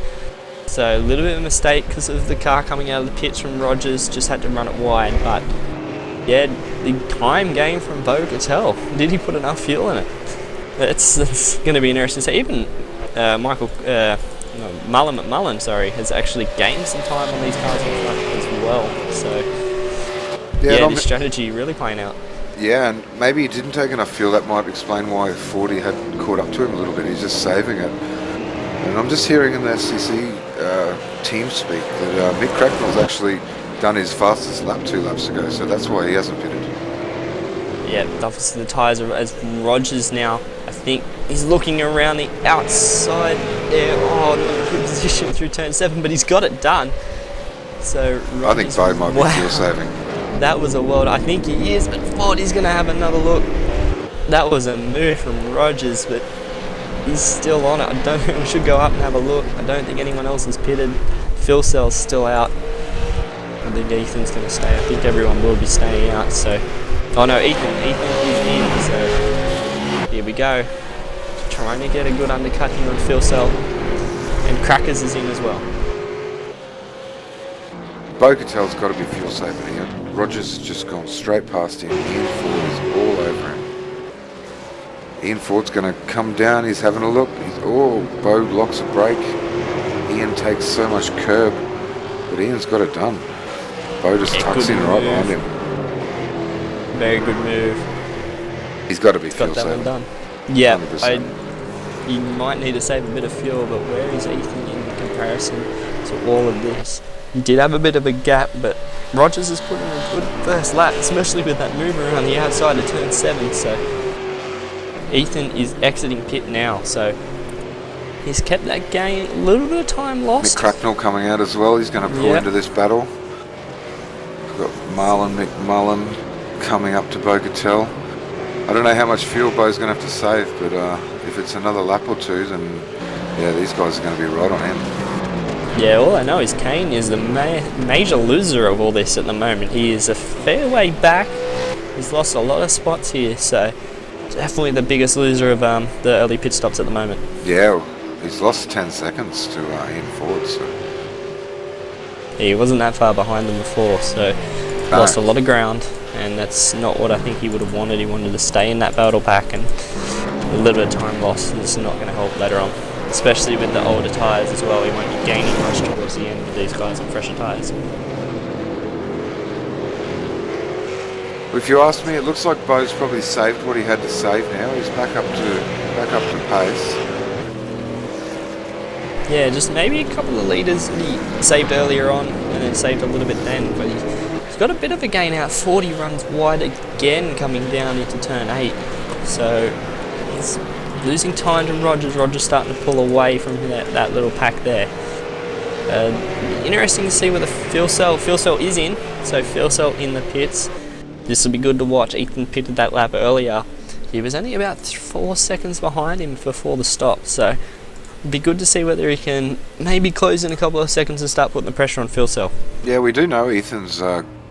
So a little bit of a mistake because of the car coming out of the pits from Rogers. Just had to run it wide. But yeah, the time gain from Bo Cattell. Did he put enough fuel in it? It's going to be interesting. So even Mullen, has actually gained some time on these cars in front as well. So yeah, this strategy really playing out.
Yeah, and maybe he didn't take enough fuel. That might explain why 40 had caught up to him a little bit. He's just saving it. And I'm just hearing in the SCC team speak that Mick Cracknell's actually done his fastest lap 2 laps ago, so that's why he hasn't pitted.
Yeah, obviously the tyres are as Rogers now. I think he's looking around the outside there. Oh, not in a good position through turn 7, but he's got it done. So Rogers,
I think Bo might be fuel saving.
That was a world. I think he is, but Fordy's going to have another look. That was a move from Rogers, but he's still on it. I don't think we should go up and have a look. I don't think anyone else has pitted. Phil Cell's still out. I think Ethan's going to stay. I think everyone will be staying out. So, oh no, Ethan is in. So here we go. Trying to get a good undercut here on Phil Cell, and Crackers is in as well.
Bo-Catel's got to be fuel saving here. Rogers has just gone straight past him. Ian Ford is all over him. Ian Ford's going to come down. He's having a look. Bo locks a brake. Ian takes so much curb, but Ian's got it done. Bo just tucks in right behind him.
Very good move.
He's got to be fuel saving.
Done. Yeah, you might need to save a bit of fuel, but where is Ethan in comparison to all of this? He did have a bit of a gap, but Rogers has put in a good first lap, especially with that move around the outside of turn 7. So Ethan is exiting pit now, so he's kept that gain. A little bit of time lost.
Mick Cracknell coming out as well. He's going to pull into this battle. We've got Marlon McMullen coming up to Bo-Catel. I don't know how much fuel Bo's going to have to save, but if it's another lap or two, then yeah, these guys are going to be right on him.
Yeah, all I know is Kane is the major loser of all this at the moment. He is a fair way back. He's lost a lot of spots here, so definitely the biggest loser of the early pit stops at the moment.
Yeah, he's lost 10 seconds to Ian Ford. So.
Yeah, he wasn't that far behind them before, so lost a lot of ground, and that's not what I think he would have wanted. He wanted to stay in that battle pack, and a little bit of time lost is not going to help later on. Especially with the older tyres as well, he won't be gaining much towards the end with these guys on fresher tyres.
If you ask me, it looks like Bo's probably saved what he had to save now. He's back up to pace.
Yeah, just maybe a couple of litres he saved earlier on and then saved a little bit then, but he's got a bit of a gain out. 40 runs wide again coming down into turn 8. So he's losing time to Rogers. Rogers starting to pull away from that little pack there. Interesting to see where the fuel cell is in. So fuel cell in the pits. This will be good to watch. Ethan pitted that lap earlier. He was only about 4 seconds behind him before the stop. So it'll be good to see whether he can maybe close in a couple of seconds and start putting the pressure on fuel cell.
Yeah, we do know Ethan's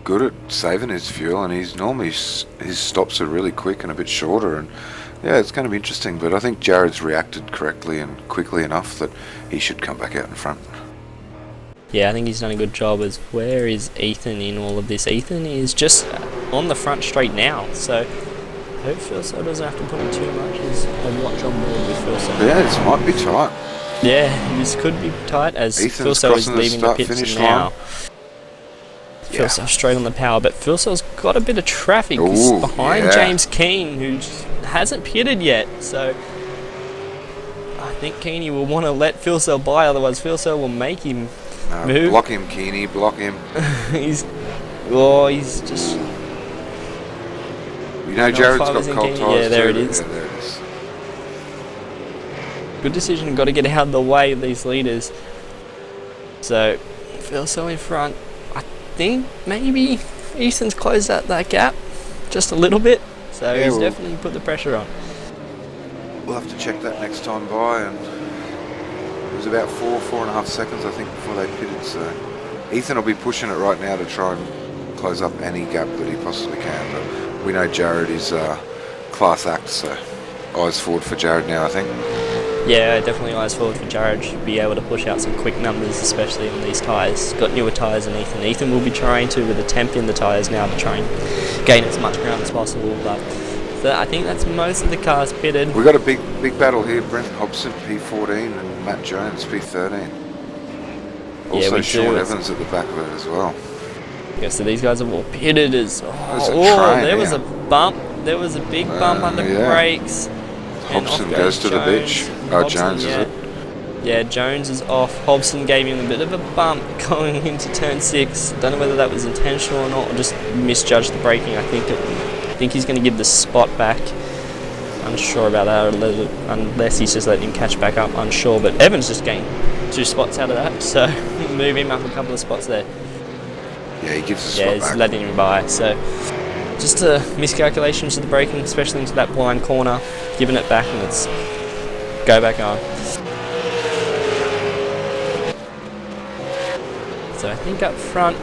good at saving his fuel, and he's normally his stops are really quick and a bit shorter. And yeah, it's going to be interesting, but I think Jared's reacted correctly and quickly enough that he should come back out in front.
Yeah, I think he's done a good job. As where is Ethan in all of this? Ethan is just on the front straight now, so I hope Phil Cell doesn't have to put in too much as a watch on board with Phil Cell.
Yeah, this might be tight.
Yeah, this could be tight as Phil Cell is leaving the pits now. Phil Cell straight on the power, but Phil Cell's got a bit of traffic. He's behind James Keane, who hasn't pitted yet, so I think Keeney will want to let Phil Cell by, otherwise Phil Cell will make him move.
Block him, Keeney, block him.
he's just...
You know, Jared's got cold tyres.
Yeah, there it is.
Yeah, there it is.
Good decision, got to get out of the way of these leaders. So, Phil Cell in front. I think maybe Ethan's closed out that gap just a little bit. So yeah, he's definitely put the pressure on.
We'll have to check that next time by, and it was about 4.5 seconds I think before they pitted, so Ethan will be pushing it right now to try and close up any gap that he possibly can, but we know Jared is class act, so eyes forward for Jared now, I think.
Yeah, definitely eyes forward for Jared. Should be able to push out some quick numbers, especially on these tyres. Got newer tyres than Ethan. Ethan will be trying to, with a temp in the tyres now, to try and gain as much ground as possible, but So I think that's most of the cars pitted.
We got a big battle here. Brent Hobson, P14, and Matt Jones, P13. Also,
we
Sean
do.
Evans at the back of it as well.
Yeah, so these guys are all pitted as.
There's a
Oh,
train
there was
here.
a bump. There was a big bump under
yeah.
brakes. And
Hobson
off
goes to the
Jones.
beach. Oh,
Hobson,
Jones,
yeah.
is it?
Yeah, Jones is off. Hobson gave him a bit of a bump going into turn 6. Don't know whether that was intentional or not, or just misjudged the braking. I think he's going to give the spot back. Unsure about that, unless he's just letting him catch back up. Unsure, but Evans just gained 2 spots out of that, so move him up a couple of spots there.
Yeah, he gives the spot
Yeah, he's
back.
letting him by. So just a miscalculation to the braking, especially into that blind corner, giving it back, and it's go back on. So I think up front,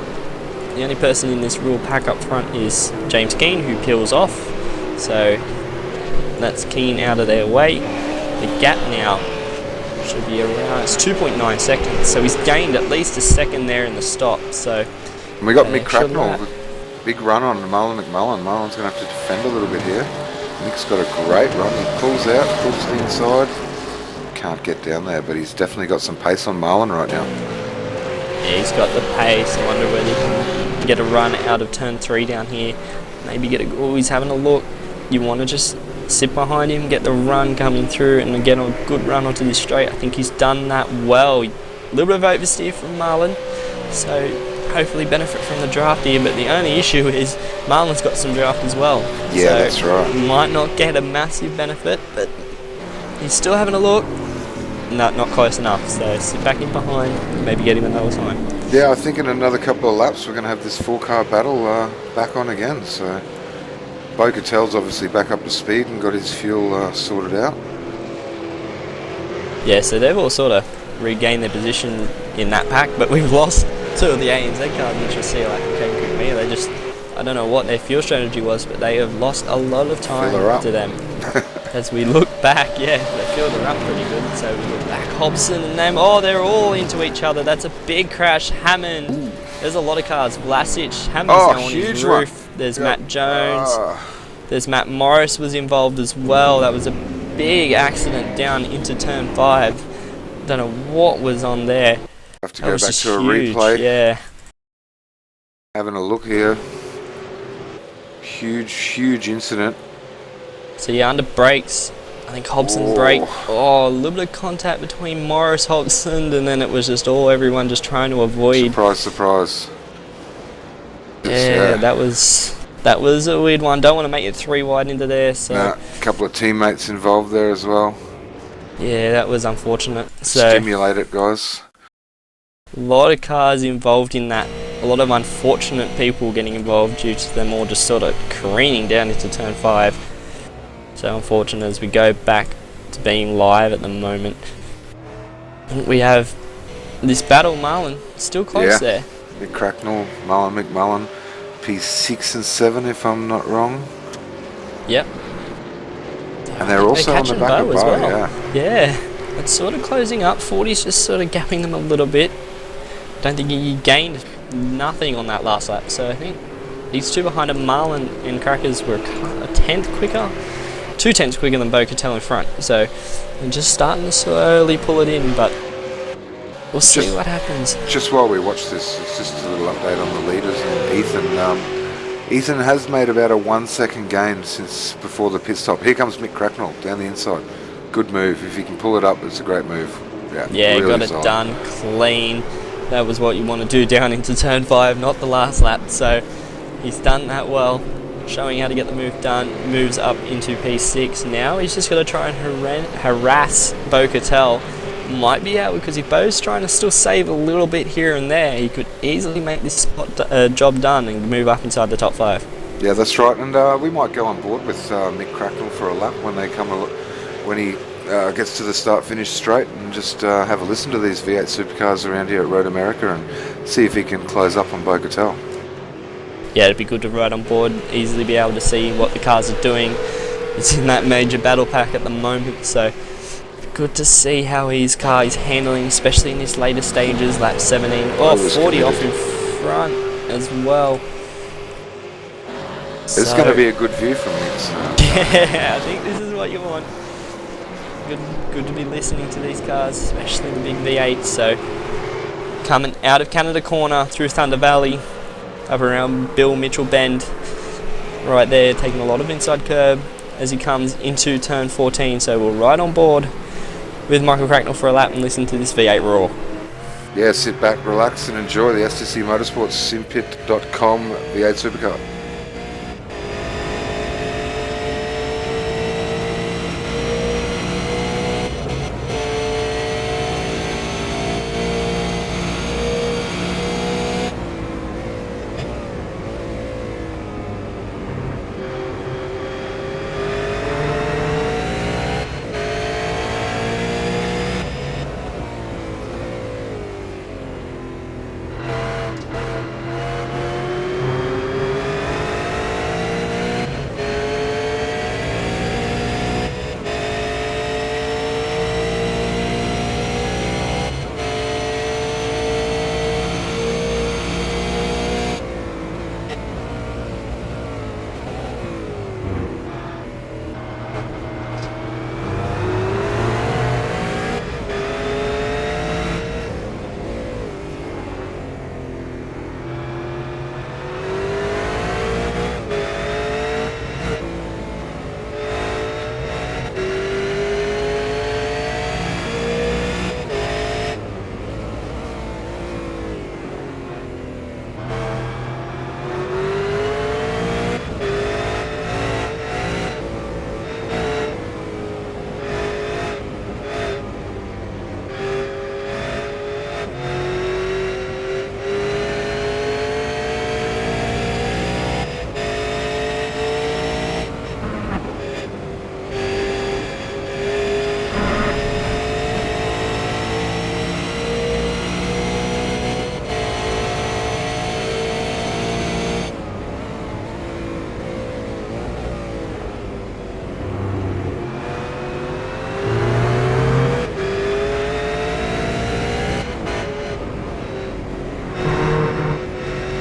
the only person in this real pack up front is James Keane, who peels off. So that's Keane out of their way. The gap now should be around, it's 2.9 seconds. So he's gained at least a second there in the stop. So
And we got Mick Cracknell with a big run on Marlon McMullen. Marlon's going to have to defend a little bit here. Mick's got a great run. He pulls out, pulls to the inside. Can't get down there, but he's definitely got some pace on Marlon right now.
Yeah, he's got the pace. I wonder whether he can get a run out of turn 3 down here. Maybe get a. Oh, he's having a look. You want to just sit behind him, get the run coming through, and get a good run onto this straight. I think he's done that well. A little bit of oversteer from Marlon, so hopefully benefit from the draft here. But the only issue is Marlon's got some draft as well.
Yeah,
so
that's right.
Might not get a massive benefit, but he's still having a look. No, not close enough, so sit back in behind, maybe get him another time.
Yeah, I think in another couple of laps we're going to have this 4-car battle back on again. So Bo Catel's obviously back up to speed and got his fuel sorted out.
Yeah, so they've all sort of regained their position in that pack, but we've lost 2 of the ANZ cars, which you'll see, like Ken Cook me. They just, I don't know what their fuel strategy was, but they have lost a lot of time to them. As we look back, yeah, they filled her up pretty good. So we look back, Hobson and them, oh, they're all into each other. That's a big crash. Hammond, there's a lot of cars. Vlasic, Hammond's now on his roof. There's Matt Jones. There's Matt Morris was involved as well. That was a big accident down into turn 5. Don't know what was on there.
Have to go back to a replay.
Yeah.
Having a look here. Huge incident.
So yeah, under brakes, I think Hobson braked. Oh, a little bit of contact between Morris, Hobson, and then it was just everyone just trying to avoid.
Surprise.
Yeah, that was a weird one. Don't want to make it 3 wide into there. So
a couple of teammates involved there as well.
Yeah, that was unfortunate. So
stimulate it, guys.
A lot of cars involved in that. A lot of unfortunate people getting involved due to them all just sort of careening down into turn 5. So unfortunate as we go back to being live at the moment. And we have this battle, Marlon, still close there.
Mick Cracknell, Marlon McMullen, P6 and 7 if I'm not wrong.
Yep.
And they're also on the back of Bo,
Yeah, it's sort of closing up. 40's just sort of gapping them a little bit. Don't think he gained nothing on that last lap. So I think these 2 behind him, Marlon and Crackers, were a tenth quicker. 2 tenths quicker than Bo Catel in front. So they're just starting to slowly pull it in, but we'll see what happens.
Just while we watch this, it's just a little update on the leaders and Ethan. Ethan has made about a 1-second gain since before the pit stop. Here comes Mick Cracknell down the inside. Good move. If he can pull it up, it's a great move.
Yeah, really got it done clean. That was what you want to do down into turn 5, not the last lap. So he's done that well, showing how to get the move done. Moves up into P6 now. He's just got to try and harass Bo Catel. Might be out because if Bo's trying to still save a little bit here and there, he could easily make this job done and move up inside the top 5.
Yeah, that's right. And we might go on board with Mick Cracknell for a lap when they come, when he gets to the start-finish straight, and just have a listen to these V8 supercars around here at Road America and see if he can close up on Bo Catel.
Yeah, it'd be good to ride on board, easily be able to see what the cars are doing. It's in that major battle pack at the moment, so good to see how his car is handling, especially in his later stages, lap 17. Oh, 40 off in front as well.
It's going to be a good view from here. So.
Yeah, I think this is what you want. Good to be listening to these cars, especially the big V8. So coming out of Canada Corner through Thunder Valley, up around Bill Mitchell Bend, right there, taking a lot of inside curb as he comes into turn 14. So we'll ride on board with Michael Cracknell for a lap and listen to this V8 roar.
Yeah, sit back, relax, and enjoy the STC Motorsports simpit.com V8 Supercar.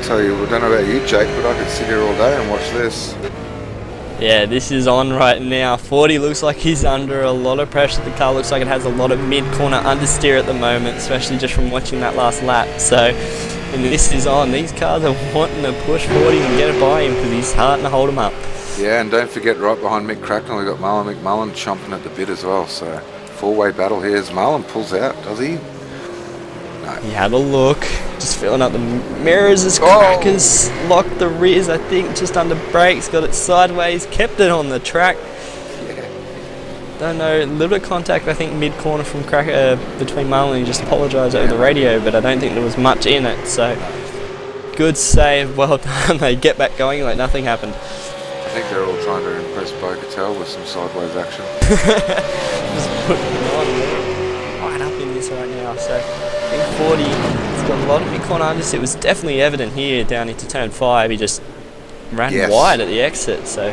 Tell you, I don't know about you, Jake, but I could sit here all day and watch this.
Yeah, this is on right now. 40 looks like he's under a lot of pressure. The car looks like it has a lot of mid-corner understeer at the moment, especially just from watching that last lap. So, and this is on. These cars are wanting to push 40 and get it by him because he's starting to hold him up.
Yeah, and don't forget, right behind Mick Cracknell, we've got Marlon McMullen chomping at the bit as well. So, four-way battle here as Marlon pulls out, does he? No.
He had a look, just filling up the mirrors as Crackers locked the rears, I think, just under brakes, got it sideways, kept it on the track.
Yeah.
Don't know, a little bit of contact, I think, mid-corner from Cracker between Marlon. He just apologised over the radio, but I don't think there was much in it. So, good save, well done. They get back going like nothing happened.
I think they're all trying to impress Bo Cattell with some sideways action.
Just putting it on right up in this right now. So, I think 40, he's got a lot of mid-corner understeer. It was definitely evident here down into turn 5. He just ran wide at the exit. So,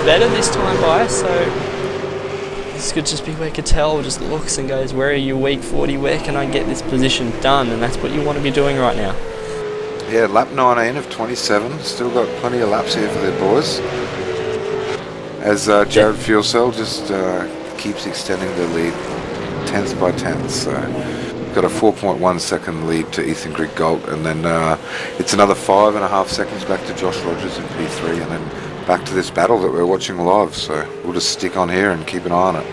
better this time by. So, this could just be where Cattell just looks and goes, where are you weak, 40? Where can I get this position done? And that's what you want to be doing right now.
Yeah, lap 19 of 27. Still got plenty of laps here for their boys. As Jared Fuelcell just keeps extending the lead, 10th by 10th. So got a 4.1 second lead to Ethan Griggold, and then it's another 5.5 seconds back to Josh Rogers in P3, and then back to this battle that we're watching live. So we'll just stick on here and keep an eye on it.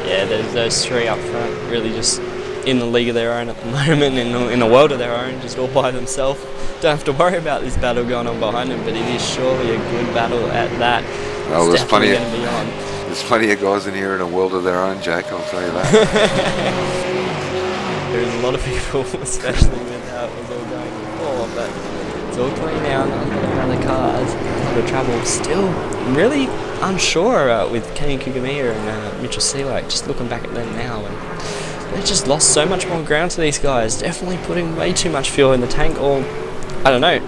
Yeah, there's those three up front, really just in the league of their own at the moment, in a world of their own, just all by themselves. Don't have to worry about this battle going on behind them, but it is surely a good battle at that.
Well,
it's definitely going to be on.
There's plenty of guys in here in a world of their own, Jake, I'll tell you that.
There's a lot of people, especially with how it was all going before, but it's all clean now, and the cars, a lot of trouble. Still really unsure with Kenny Kugamiya and Mitchell Seelak, just looking back at them now, and they just lost so much more ground to these guys, definitely putting way too much fuel in the tank, or I don't know,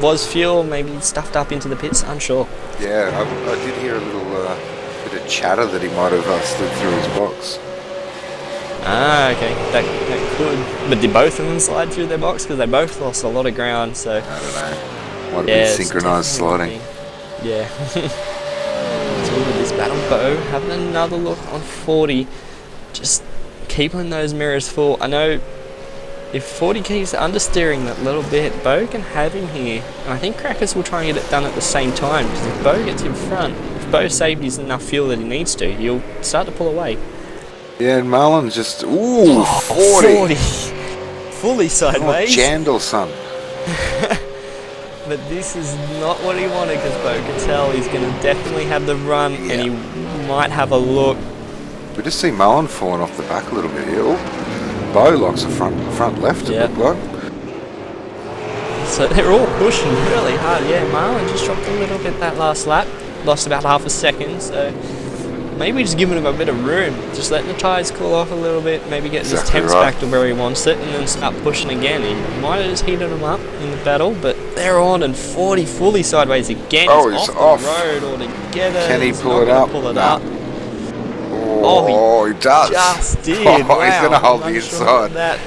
was fuel maybe stuffed up into the pits, unsure.
Yeah, I did hear a little bit of chatter that he might have slid through his box.
Ah, okay, that could. But did both of them slide through their box? Because they both lost a lot of ground, so.
I don't know. Might have
Yeah,
been
it's
synchronised sliding.
definitely- Yeah. It's all with this battle. Bo having another look on 40. Just keeping those mirrors full. I know if 40 keeps understeering that little bit, Bo can have him here. And I think Crackers will try and get it done at the same time. Because if Bo gets in front, if Bo saves enough fuel that he needs to, he'll start to pull away.
Yeah, and Marlon just, ooh, 40.
Fully
Oh,
sideways.
Jandal, son.
But this is not what he wanted, because Bo could tell he's going to definitely have the run,
Yeah.
and he might have a look.
We just see Marlon falling off the back a little bit here. Oh, Bo locks the front left, it
Yeah.
looked like.
So they're all pushing really hard. Yeah, Marlon just dropped a little bit that last lap. Lost about half a second, so maybe just giving him a bit of room. Just letting the tyres cool off a little bit, maybe getting his
Exactly
temps
right.
back to where he wants it, and then start pushing again. He might have just heated him up in the battle, but they're on, and 40 fully sideways again.
Oh,
he's
he's
off the
off.
road altogether.
Can he
He's
pull
not
it
gonna
up?
Pull it
Nah.
up.
Oh, he does.
Just did.
Oh, he's
Wow.
going to hold
I'm
the
unsure
inside.
of that.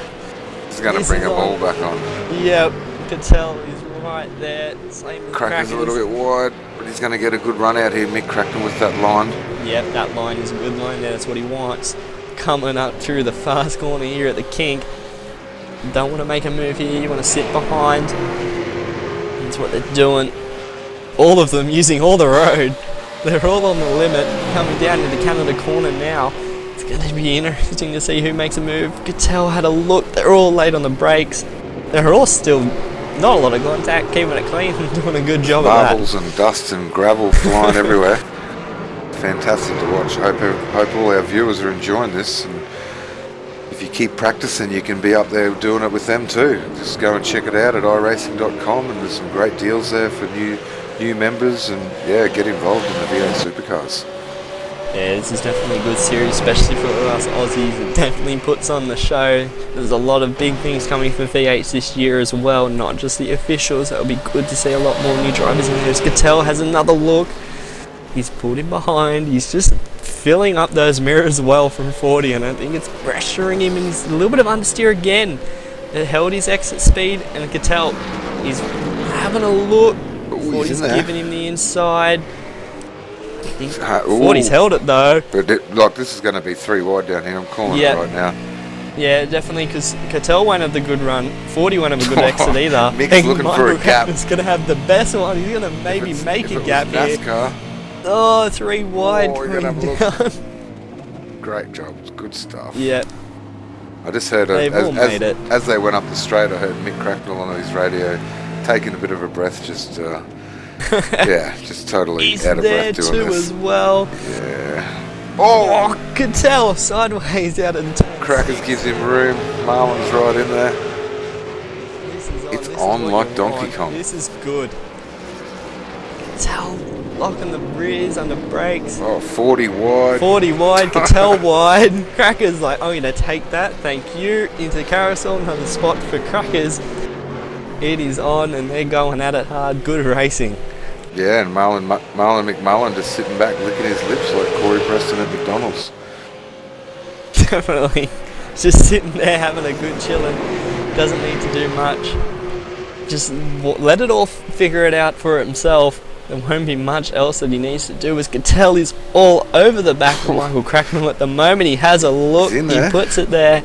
He's going to
This
bring
is
a ball
on.
back on.
Yep, could tell he's right there. Same with
Cracker's a little bit wide, but he's going to get a good run out here. Mick Crackton with that line.
Yep, that line is a good line there. That's what he wants. Coming up through the fast corner here at the kink. Don't want to make a move here. You want to sit behind. That's what they're doing. All of them using all the road. They're all on the limit. Coming down into Canada corner now. It's going to be interesting to see who makes a move. Cattell had a look. They're all late on the brakes. They're all still not a lot of contact, keeping it clean and doing a good job of that.
Marbles and dust and gravel flying everywhere. Fantastic to watch. Hope all our viewers are enjoying this. And if you keep practicing, you can be up there doing it with them too. Just go and check it out at iRacing.com, and there's some great deals there for new members. And yeah, get involved in the V8 Supercars.
Yeah, this is definitely a good series, especially for us Aussies. It definitely puts on the show. There's a lot of big things coming for V8s this year as well, not just the officials. It'll be good to see a lot more new drivers in there. Cattell has another look. He's pulled him behind. He's just filling up those mirrors well from 40, and I think it's pressuring him. And he's a little bit of understeer again. It held his exit speed, and Cattell is having a look.
Ooh,
40's
he's in there.
giving him the inside. I think
Ooh.
40's held it though.
But like, this is going to be 3 wide down here. I'm calling
Yeah.
it right now.
Yeah, definitely, because Cattell won't have the good run. 40 won't have a good exit either.
Mick's looking for a gap.
He's going to have the best one. He's going to maybe
If
make a
it
gap
was
here.
NASCAR,
Oh, 3 wide
Oh, you're gonna
coming
have a
down.
great job. It's good stuff.
Yeah,
I just heard
They've all made it.
as they went up the straight, I heard Mick Cracknell on his radio taking a bit of a breath, just yeah, just totally
he's
out of
there
breath doing
too
this.
as well.
Yeah. Oh,
Oh, Cattell sideways out of the turn.
Crackers gives him room. Marlon's right in there.
This is
It's
this is
on
what
like
you
Donkey
want.
Kong.
This is good. Cattell locking the rears under brakes.
Oh, 40 wide.
40 wide, Cattell wide. Crackers like, I'm going to take that, thank you. Into carousel, another spot for Crackers. It is on, and they're going at it hard. Good racing.
Yeah, and Marlon McMullen just sitting back licking his lips like Corey Preston at McDonald's.
Definitely. Just sitting there having a good chilling. Doesn't need to do much. Just let it all figure it out for himself. There won't be much else that he needs to do. As Cattell is all over the back of Michael Cracknell at the moment. He has a look.
He's in
He
there.
puts it there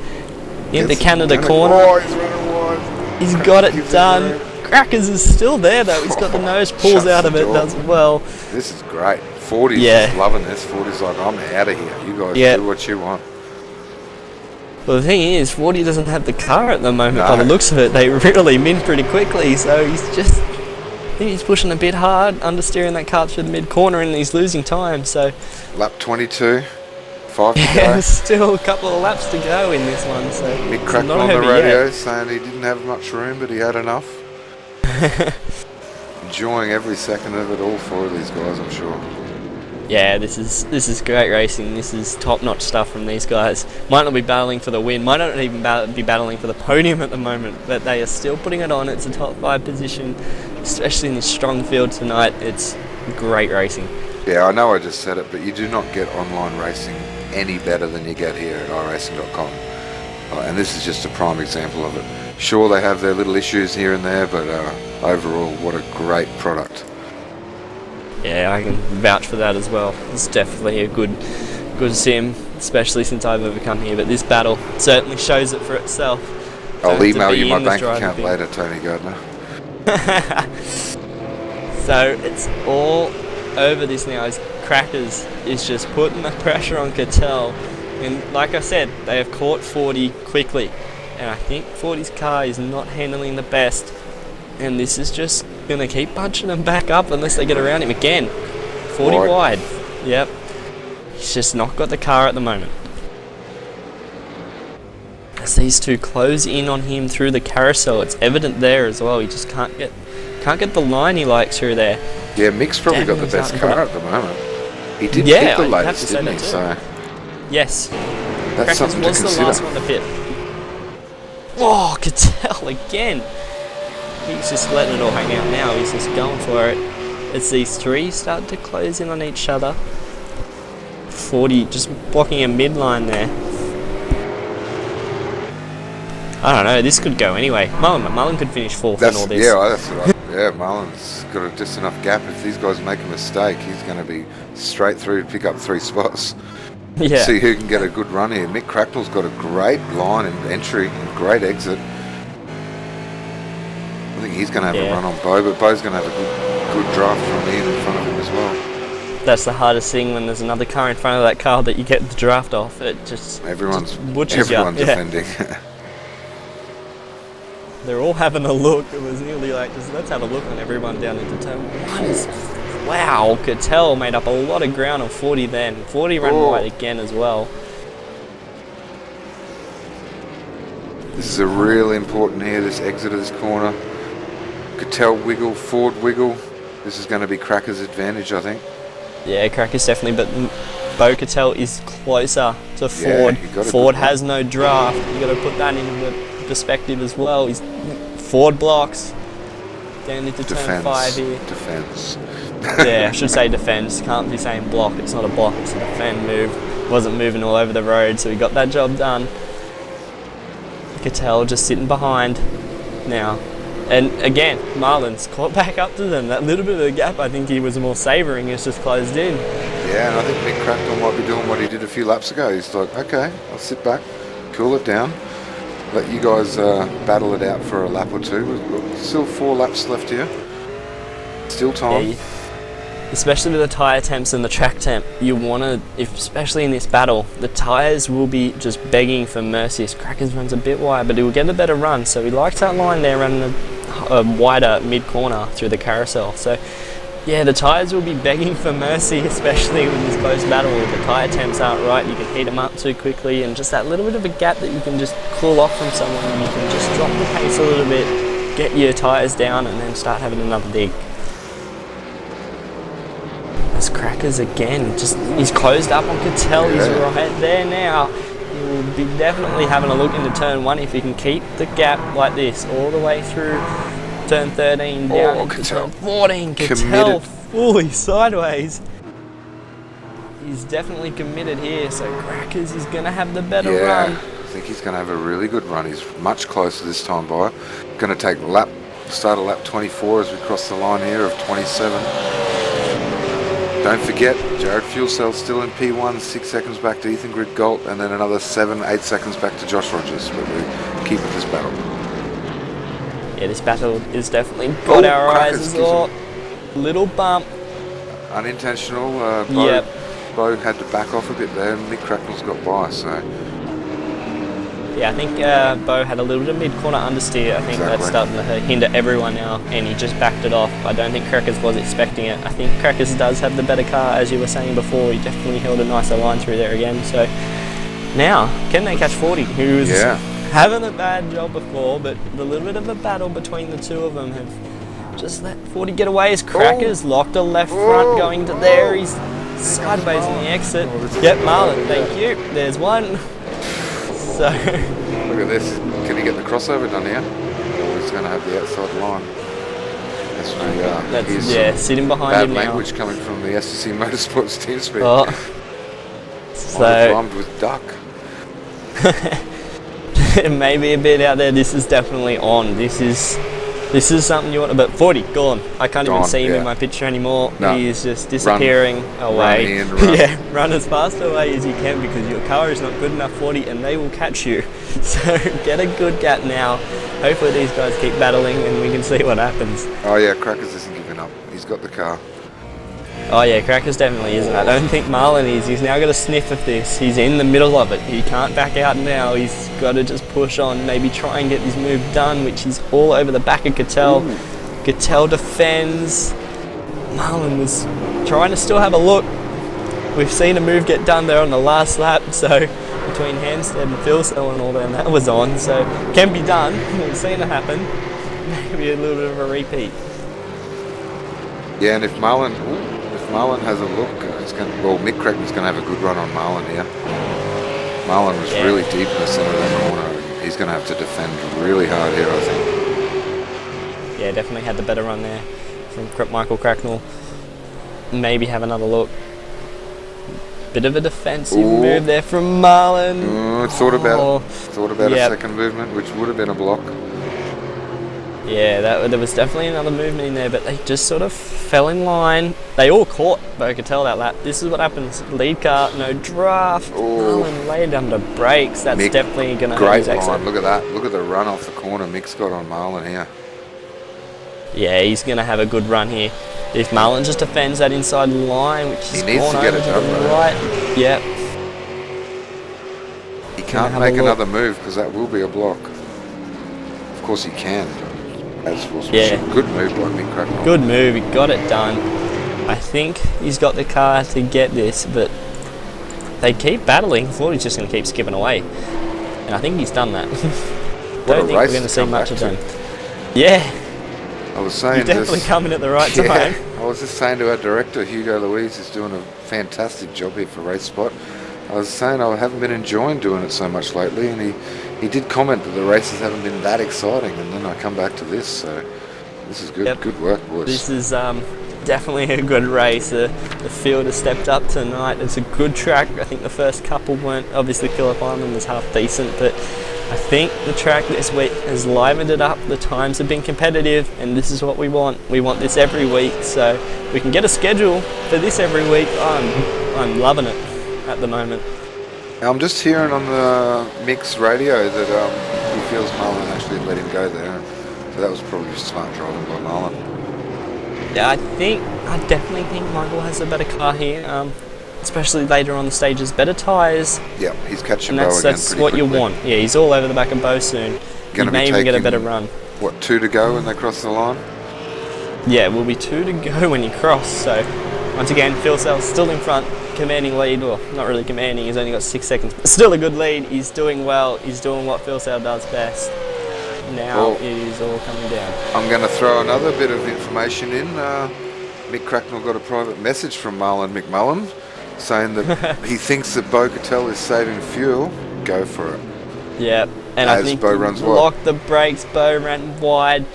in the Canada corner.
Oh, he's running wide.
He's got it
Gives him
done.
room.
Crackers is still there though. He's got the nose pulls
Shuts
out of
the
it,
door.
does well.
This is great. 40's
Yeah.
just loving this. 40's like, I'm out of here. You guys
Yeah.
do what you want.
Well, the thing is, 40 doesn't have the car at the moment. By the
No.
looks of it, they really min pretty quickly. So he's just, I think he's pushing a bit hard, understeering that car through the mid corner, and he's losing time. So
Lap 22. 5 to
yeah,
go.
still a couple of laps to go in this one. So
Mick
it's
Cracknell
not
on the
over yet.
radio saying he didn't have much room, but he had enough. Enjoying every second of it, all 4 of these guys, I'm sure.
Yeah, this is great racing. This is top-notch stuff from these guys. Might not be battling for the win, might not even be battling for the podium at the moment, but they are still putting it on. It's a top 5 position, especially in this strong field tonight. It's great racing.
Yeah, I know I just said it, but you do not get online racing any better than you get here at iRacing.com. And this is just a prime example of it. Sure, they have their little issues here and there, but overall, what a great product.
Yeah, I can vouch for that as well. It's definitely a good sim, especially since I've ever come here. But this battle certainly shows it for itself.
I'll email you my
in this
bank account
thing.
later, Tony Gardner.
So it's all over this now. As Crackers is just putting the pressure on Cattell, and like I said, they have caught 40 quickly, and I think 40's car is not handling the best, and this is just going to keep punching them back up unless they get around him again. 40 wide. Yep. He's just not got the car at the moment. As these two close in on him through the carousel, it's evident there as well. He just can't get the line he likes through there.
Yeah, Mick's probably got the best car at the moment. He did
Yeah,
pick the
I'd have
latest,
to say
didn't he?
that
So
Yes.
that's
Crackers
something to
was the
consider.
last one to pit. Oh, Cattell again. He's just letting it all hang out now. He's just going for it. As these three start to close in on each other. 40 just blocking a midline there. I don't know, this could go anyway. Mullen could finish fourth in all this.
Yeah, that's right. Yeah, Marlon's got just enough gap. If these guys make a mistake, he's going to be straight through to pick up 3 spots.
Yeah.
See who can get a good run here. Mick Cracknell's got a great line and entry and great exit. I think he's going to have a run on Bo, but Bo's going to have a good draft from Ian in front of him as well.
That's the hardest thing when there's another car in front of that car that you get the draft off. It just
Everyone's
butchers you.
defending.
They're all having a look. It was nearly like, just let's have a look on everyone down into turn one. Wow, Cattell made up a lot of ground on 40 then. 40 ran wide again as well.
This is a really important here, this exit of this corner. Cattell wiggle, Ford wiggle. This is going to be Cracker's advantage, I think.
Yeah, Cracker's definitely, but Bo Cattell is closer to Ford.
Yeah,
Ford has no draft. You got to put that into perspective as well. He's Ford blocks down into turn 5 here.
Defense.
Yeah, I should say defense. Can't be saying block. It's not a block. It's a defend move. Wasn't moving all over the road, so he got that job done. Cattell just sitting behind now. And again, Marlin's caught back up to them. That little bit of the gap I think he was more savouring is just closed in.
Yeah, and I think Mick Cracknell might be doing what he did a few laps ago. He's like, okay, I'll sit back, cool it down, let you guys battle it out for a lap or two. We've got still 4 laps left here. Still time.
Yeah, especially with the tyre temps and the track temp, you want to, especially in this battle, the tyres will be just begging for mercy. As Crackers runs a bit wide, but he will get a better run. So he likes that line there, running a wider mid-corner through the carousel. So yeah, the tyres will be begging for mercy, especially with this close battle. If the tyre temps aren't right, you can heat them up too quickly, and just that little bit of a gap that you can just cool off from someone, and you can just drop the pace a little bit, get your tyres down, and then start having another dig. As Crackers again, he's closed up on Cattell. He's right there now. He will be definitely having a look into turn 1 if he can keep the gap like this all the way through turn 13 down into turn 14. Cattell fully sideways. He's definitely committed here, so Crackers is going to have the better run.
I think he's going to have a really good run. He's much closer this time by. Going to take start of lap 24 as we cross the line here of 27. Don't forget, Jared Fuel Cell's still in P1, 6 seconds back to Ethan Grid Galt, and then another 7-8 seconds back to Josh Rogers. But we keep at this battle.
Yeah, this battle is definitely got our eyes as well. Little bump.
Unintentional.
Yep.
Bo had to back off a bit there, and Mick Cracknell's got by, so...
Yeah, I think Bo had a little bit of mid-corner understeer. I think that's starting to hinder everyone now, and he just backed it off. I don't think Crackers was expecting it. I think Crackers does have the better car, as you were saying before. He definitely held a nicer line through there again. So now, can they catch 40, who was having a bad job before, but the little bit of a battle between the two of them have just let 40 get away as Crackers locked a left front going to there. He's sideways in the exit. Yep, Marlon, thank you. There's one. So
look at this. Can he get the crossover done here? Or he's going to have the outside line. That's
sitting behind
bad
him now.
language coming from the SSC Motorsports team speak.
So
rhymed with duck.
it may be a bit out there. This is definitely on. This is something you want to, but 40, gone. I can't even see him in my picture anymore.
No.
He is just disappearing away.
Run.
Yeah, run as fast away as you can because your car is not good enough, 40, and they will catch you. So get a good gap now. Hopefully these guys keep battling and we can see what happens.
Oh yeah, Crackers isn't giving up. He's got the car.
Oh yeah, Crackers definitely isn't. I don't think Marlon is. He's now got a sniff of this. He's in the middle of it. He can't back out now. He's got to just push on, maybe try and get his move done, which is all over the back of Cattell. Cattell defends. Marlon was trying to still have a look. We've seen a move get done there on the last lap, so between Hampstead and Philsell and all that was on, so can be done. We've seen it happen. Maybe a little bit of a repeat.
Yeah, and if Marlon has a look, Mick Crackman's going to have a good run on Marlon here. Marlon was really deep in the centre of that corner. He's going to have to defend really hard here, I think.
Yeah, definitely had the better run there from Michael Cracknell. Maybe have another look. Bit of a defensive move there from Marlon.
Thought about a second movement, which would have been a block.
Yeah, there was definitely another movement in there, but they just sort of fell in line. They all caught Bocatel that lap. This is what happens. Lead car, no draft. Marlon laid under brakes. That's
Mick,
definitely going to
great
hurt his exit.
line. Look at that. Look at the run off the corner Mick's got on Marlon here.
Yeah, he's going to have a good run here. If Marlon just defends that inside line, which is
needs to get it done,
right. Yep.
He can't make another move because that will be a block. Of course he can. Good move by Mick Cracknell.
Good move, he got it done. I think he's got the car to get this, but they keep battling. Floyd's just going to keep skipping away. And I think he's done that. Don't think we're going to see much of him. Yeah.
I was saying
You're definitely coming at the right time.
I was just saying to our director, Hugo Louise, is doing a fantastic job here for Race Spot. I was saying I haven't been enjoying doing it so much lately, and he did comment that the races haven't been that exciting, and then I come back to this, so this is good.
Yep.
Good work, boys.
This is definitely a good race. The field has stepped up tonight. It's a good track. I think the first couple weren't. Obviously, Phillip Island was half decent, but I think the track this week has livened it up. The times have been competitive, and this is what we want. We want this every week, so we can get a schedule for this every week. I'm loving it at the moment.
I'm just hearing on the mix radio that he feels Marlon actually let him go there. So that was probably just smart driving by Marlon.
Yeah, I definitely think Michael has a better car here, especially later on the stages. Better tyres.
Yeah, he's catching
Bo
again.
That's what
quickly.
You want. Yeah, he's all over the back of Bo soon. He may even get a better run.
What, 2 to go when they cross the line?
Yeah, will be 2 to go when you cross. So once again, Philsell's still in front, commanding lead. Well, not really commanding. He's only got 6 seconds, but still a good lead. He's doing well. He's doing what Philsell does best. Now it is all coming down.
I'm going to throw another bit of information in. Mick Cracknell got a private message from Marlon McMullen saying that he thinks that Bocatel is saving fuel. Go for it.
Yeah, and I think
Bo runs
lock the brakes. Bo ran wide.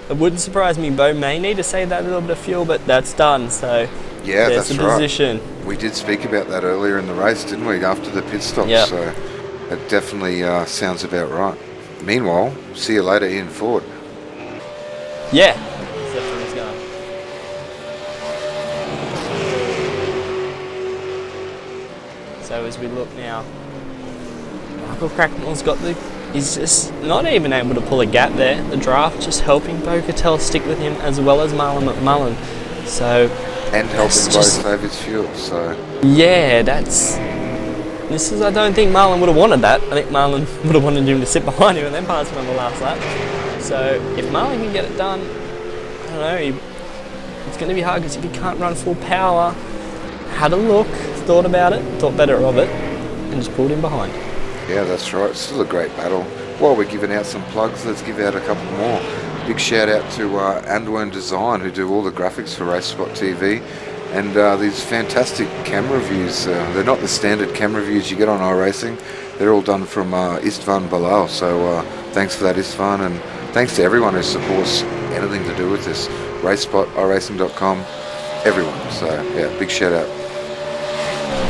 It wouldn't surprise me. Bo may need to save that little bit of fuel, but that's done. So
yeah,
there's
that's
the
right.
position.
We did speak about that earlier in the race, didn't we? After the pit stop.
Yep.
So it definitely sounds about right. Meanwhile, see you later, Ian Ford.
Yeah. That's where he's going. So as we look now, Michael Cracknell's got he's just not even able to pull a gap there. The draft just helping Bocatel stick with him as well as Marlon McMullen. So
and helping both save his fuel. So
yeah, I don't think Marlon would have wanted that. I think Marlon would have wanted him to sit behind him and then pass him on the last lap. So if Marlon can get it done, I don't know, it's going to be hard because if he can't run full power, had a look, thought about it, thought better of it, and just pulled him behind.
Yeah, that's right. It's still a great battle. While we're giving out some plugs, let's give out a couple more. Big shout out to Andwern Design, who do all the graphics for Race Spot TV. And these fantastic camera views, they're not the standard camera views you get on iRacing. They're all done from Istvan Bilal. So thanks for that, Istvan, and thanks to everyone who supports anything to do with this. RaceSpot, iRacing.com, everyone. So yeah, big shout out.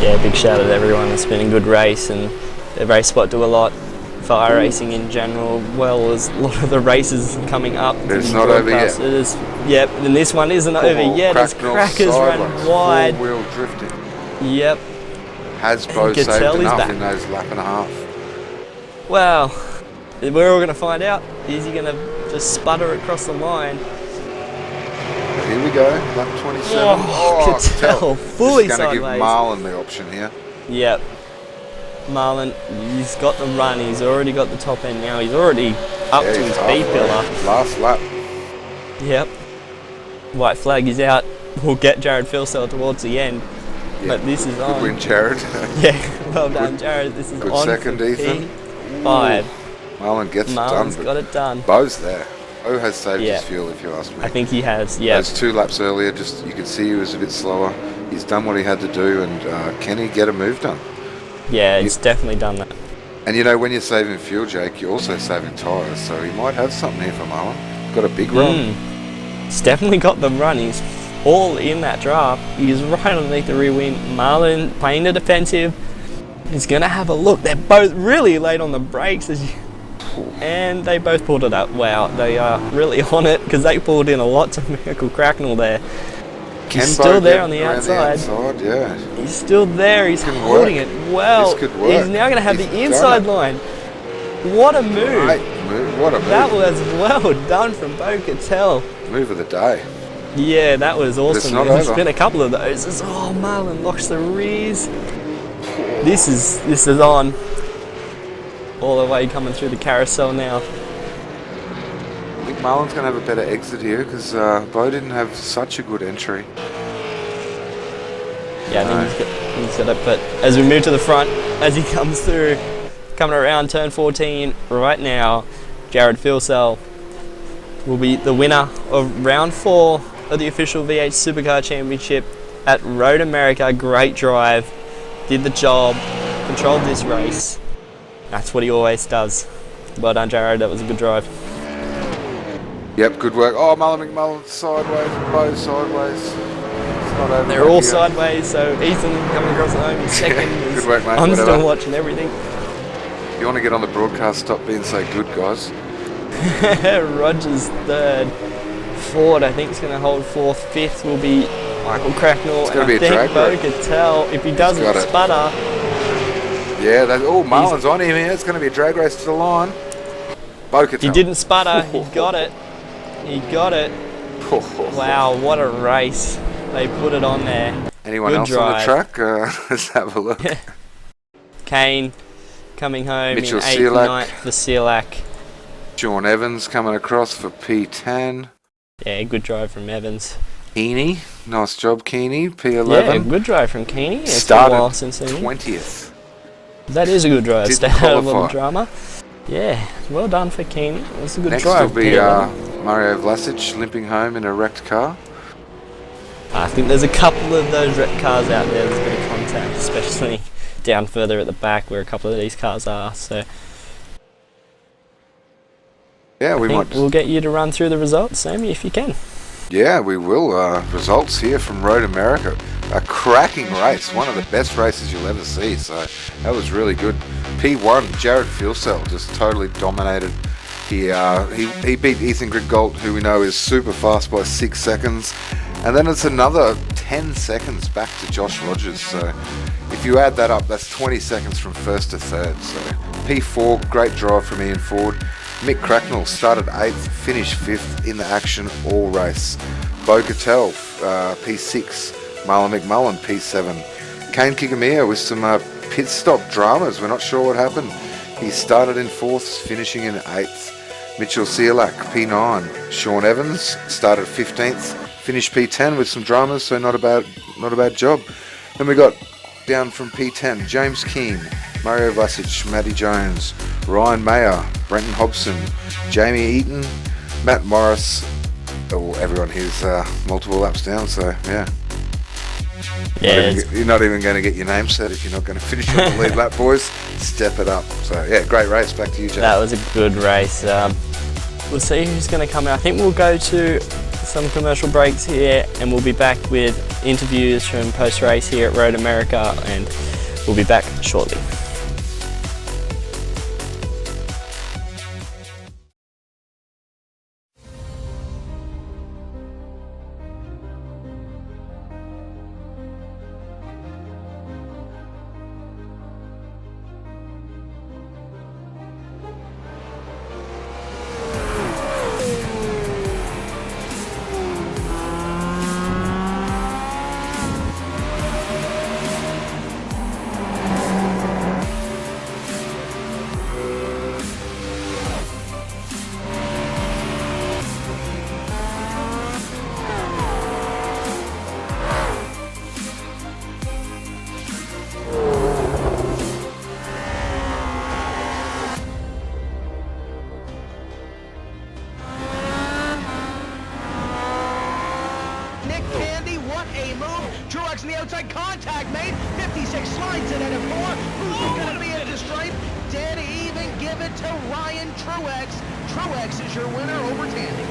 Yeah, big shout out to everyone. It's been a good race, and the Race Spot do a lot for iRacing in general, well as a lot of the races coming up.
It's not over yet.
It is, yep, and this one isn't over yet. As Crackers run wide.
Four-wheel drifting.
Yep.
Has Bo saved enough in those lap and a half?
Well, we're all going to find out. Is he going to just sputter across the line?
Here we go, lap 27.
Oh, Cattell, fully
sideways. Going to give
sideways.
Marlon the option here.
Yep. Marlon, he's got the run. He's already got the top end now. He's already up to his B pillar.
Last lap.
Yep. White flag is out. We'll get Jared Filsell towards the end. Yep. But this is on.
Good win, Jared.
Yeah, well done, Jared. This is
good
on
second, Ethan.
P5.
Marlon gets
Marlon's
it done.
got it done.
Bo's there. Bo has saved his fuel, if you ask me.
I think he has, yeah.
Those 2 laps earlier, just you could see he was a bit slower. He's done what he had to do, and can he get a move done?
Yeah, he's definitely done that.
And you know, when you're saving fuel, Jake, you're also saving tyres, so he might have something here for Marlon. Got a big run.
He's definitely got the run. He's all in that draft. He's right underneath the rear wing. Marlon playing the defensive. He's going to have a look. They're both really late on the brakes, and they both pulled it up. Wow, they are really on it because they pulled in a lot to Miracle Cracknell there. He's still there on the outside.
Yeah.
He's still there. He's holding it well.
This could work.
He's now going to have the inside line. What a move.
Great move. What a move.
That was well done from Bo Cattell.
Move of the day.
Yeah, that was awesome. There's
over.
been a couple of those. Oh, Marlon locks the rears. This is on. All the way coming through the carousel now.
I think Marlon's going to have a better exit here because Bo didn't have such a good entry.
Yeah, I think he's got it. But as we move to the front, as he comes through, coming around turn 14 right now, Jared Filsell will be the winner of round 4 of the official V8 Supercar Championship at Road America. Great drive, did the job, controlled this race. That's what he always does. Well done, Jared. That was a good drive.
Yep, good work. Oh, Marlon McMullen sideways, Bo sideways. It's not over.
They're all sideways, so Ethan coming across the home in second.
Good work, mate.
I'm
Whatever.
still watching everything.
You want to get on the broadcast, stop being so good, guys.
Rogers third. Ford, I think, is going to hold 4th. 5th will be Michael Cracknell.
It's going to be a drag
Bo Cattell, if he doesn't sputter.
Yeah, Marlon's on him here. It's going to be a drag race to the line. Bo Cattell.
He didn't sputter. He got it. He got it. Wow, what a race. They put it on there.
Anyone
good
else
drive.
on the track? Let's have a look.
Kane coming home
Mitchell
in 8th,
Sealack.
9th for Sealack.
Sean Evans coming across for P10.
Yeah, good drive from Evans.
Keeney, nice job, Keeney. P11.
Yeah, good drive from Keeney. It's
started
been a while since seen him.
20th.
That is a good drive.
Didn't
Stay out of a lot of
qualify.
drama. Yeah, well done for Keeney. It was a good
Next
drive.
will be Mario Vlasic limping home in a wrecked car.
I think there's a couple of those wrecked cars out there. There's a bit of contact, especially down further at the back where a couple of these cars are. So
Yeah,
we'll get you to run through the results, Sammy, if you can.
Yeah, we will. Results here from Road America. A cracking race, one of the best races you'll ever see. So that was really good. P1, Jared Filsell just totally dominated. He beat Ethan Griggold, who we know is super fast, by 6 seconds. And then it's another 10 seconds back to Josh Rogers. So if you add that up, that's 20 seconds from 1st to 3rd. So P4, great drive from Ian Ford. Mick Cracknell started 8th, finished 5th in the action all race. Bo Cattell, P6. Marlon McMullen, P7. Kane Kigamiya with some pit stop dramas. We're not sure what happened. He started in 4th, finishing in 8th. Mitchell Sealack, P9. Sean Evans started 15th, finished P10 with some dramas, so not a bad job. Then we got down from P10, James Keane, Mario Vlasic, Matty Jones, Ryan Mayer, Brenton Hobson, Jamie Eaton, Matt Morris. Everyone here's multiple laps down, so yeah. You're not even going to get your name set if you're not going to finish on the lead lap, boys. Step it up. So yeah, great race. Back to you, Jay.
That was a good race. We'll see who's going to come out. I think we'll go to some commercial breaks here, and we'll be back with interviews from post-race here at Road America, and we'll be back shortly.
Truex on the outside, contact made. 56 slides it into 4. Who's going to be at the stripe? Dead even, give it to Ryan Truex. Truex is your winner over Tandy.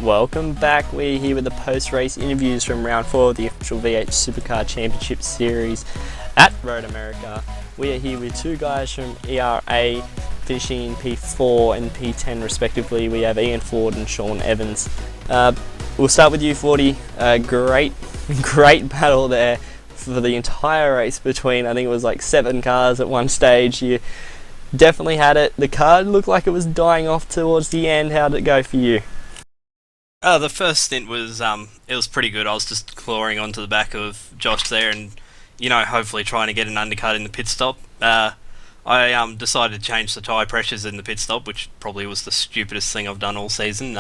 Welcome back. We're here with the post-race interviews from round 4 of the official V8 Supercar Championship Series at Road America. We are here with two guys from ERA finishing in P4 and P10 respectively. We have Ian Ford and Sean Evans. We'll start with you, Fordy. Great battle there for the entire race between, I think it was like 7 cars at one stage. You definitely had it. The car looked like it was dying off towards the end. How did it go for you?
The first stint was it was pretty good. I was just clawing onto the back of Josh there, and hopefully trying to get an undercut in the pit stop. I decided to change the tyre pressures in the pit stop, which probably was the stupidest thing I've done all season.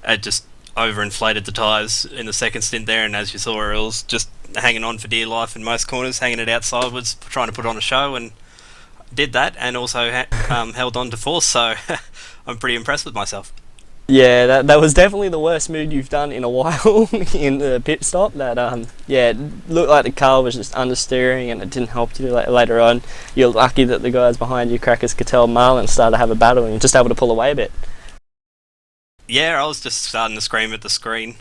It just overinflated the tyres in the second stint there, and as you saw, it was just hanging on for dear life in most corners, hanging it out sideways, trying to put on a show, and did that, and also held on to fourth. So I'm pretty impressed with myself.
Yeah, that was definitely the worst move you've done in a while in the pit stop. That it looked like the car was just understeering and it didn't help you later on. You're lucky that the guys behind you, Crackers, Cattell, Marlin, started to have a battle and you're just able to pull away a bit.
Yeah, I was just starting to scream at the screen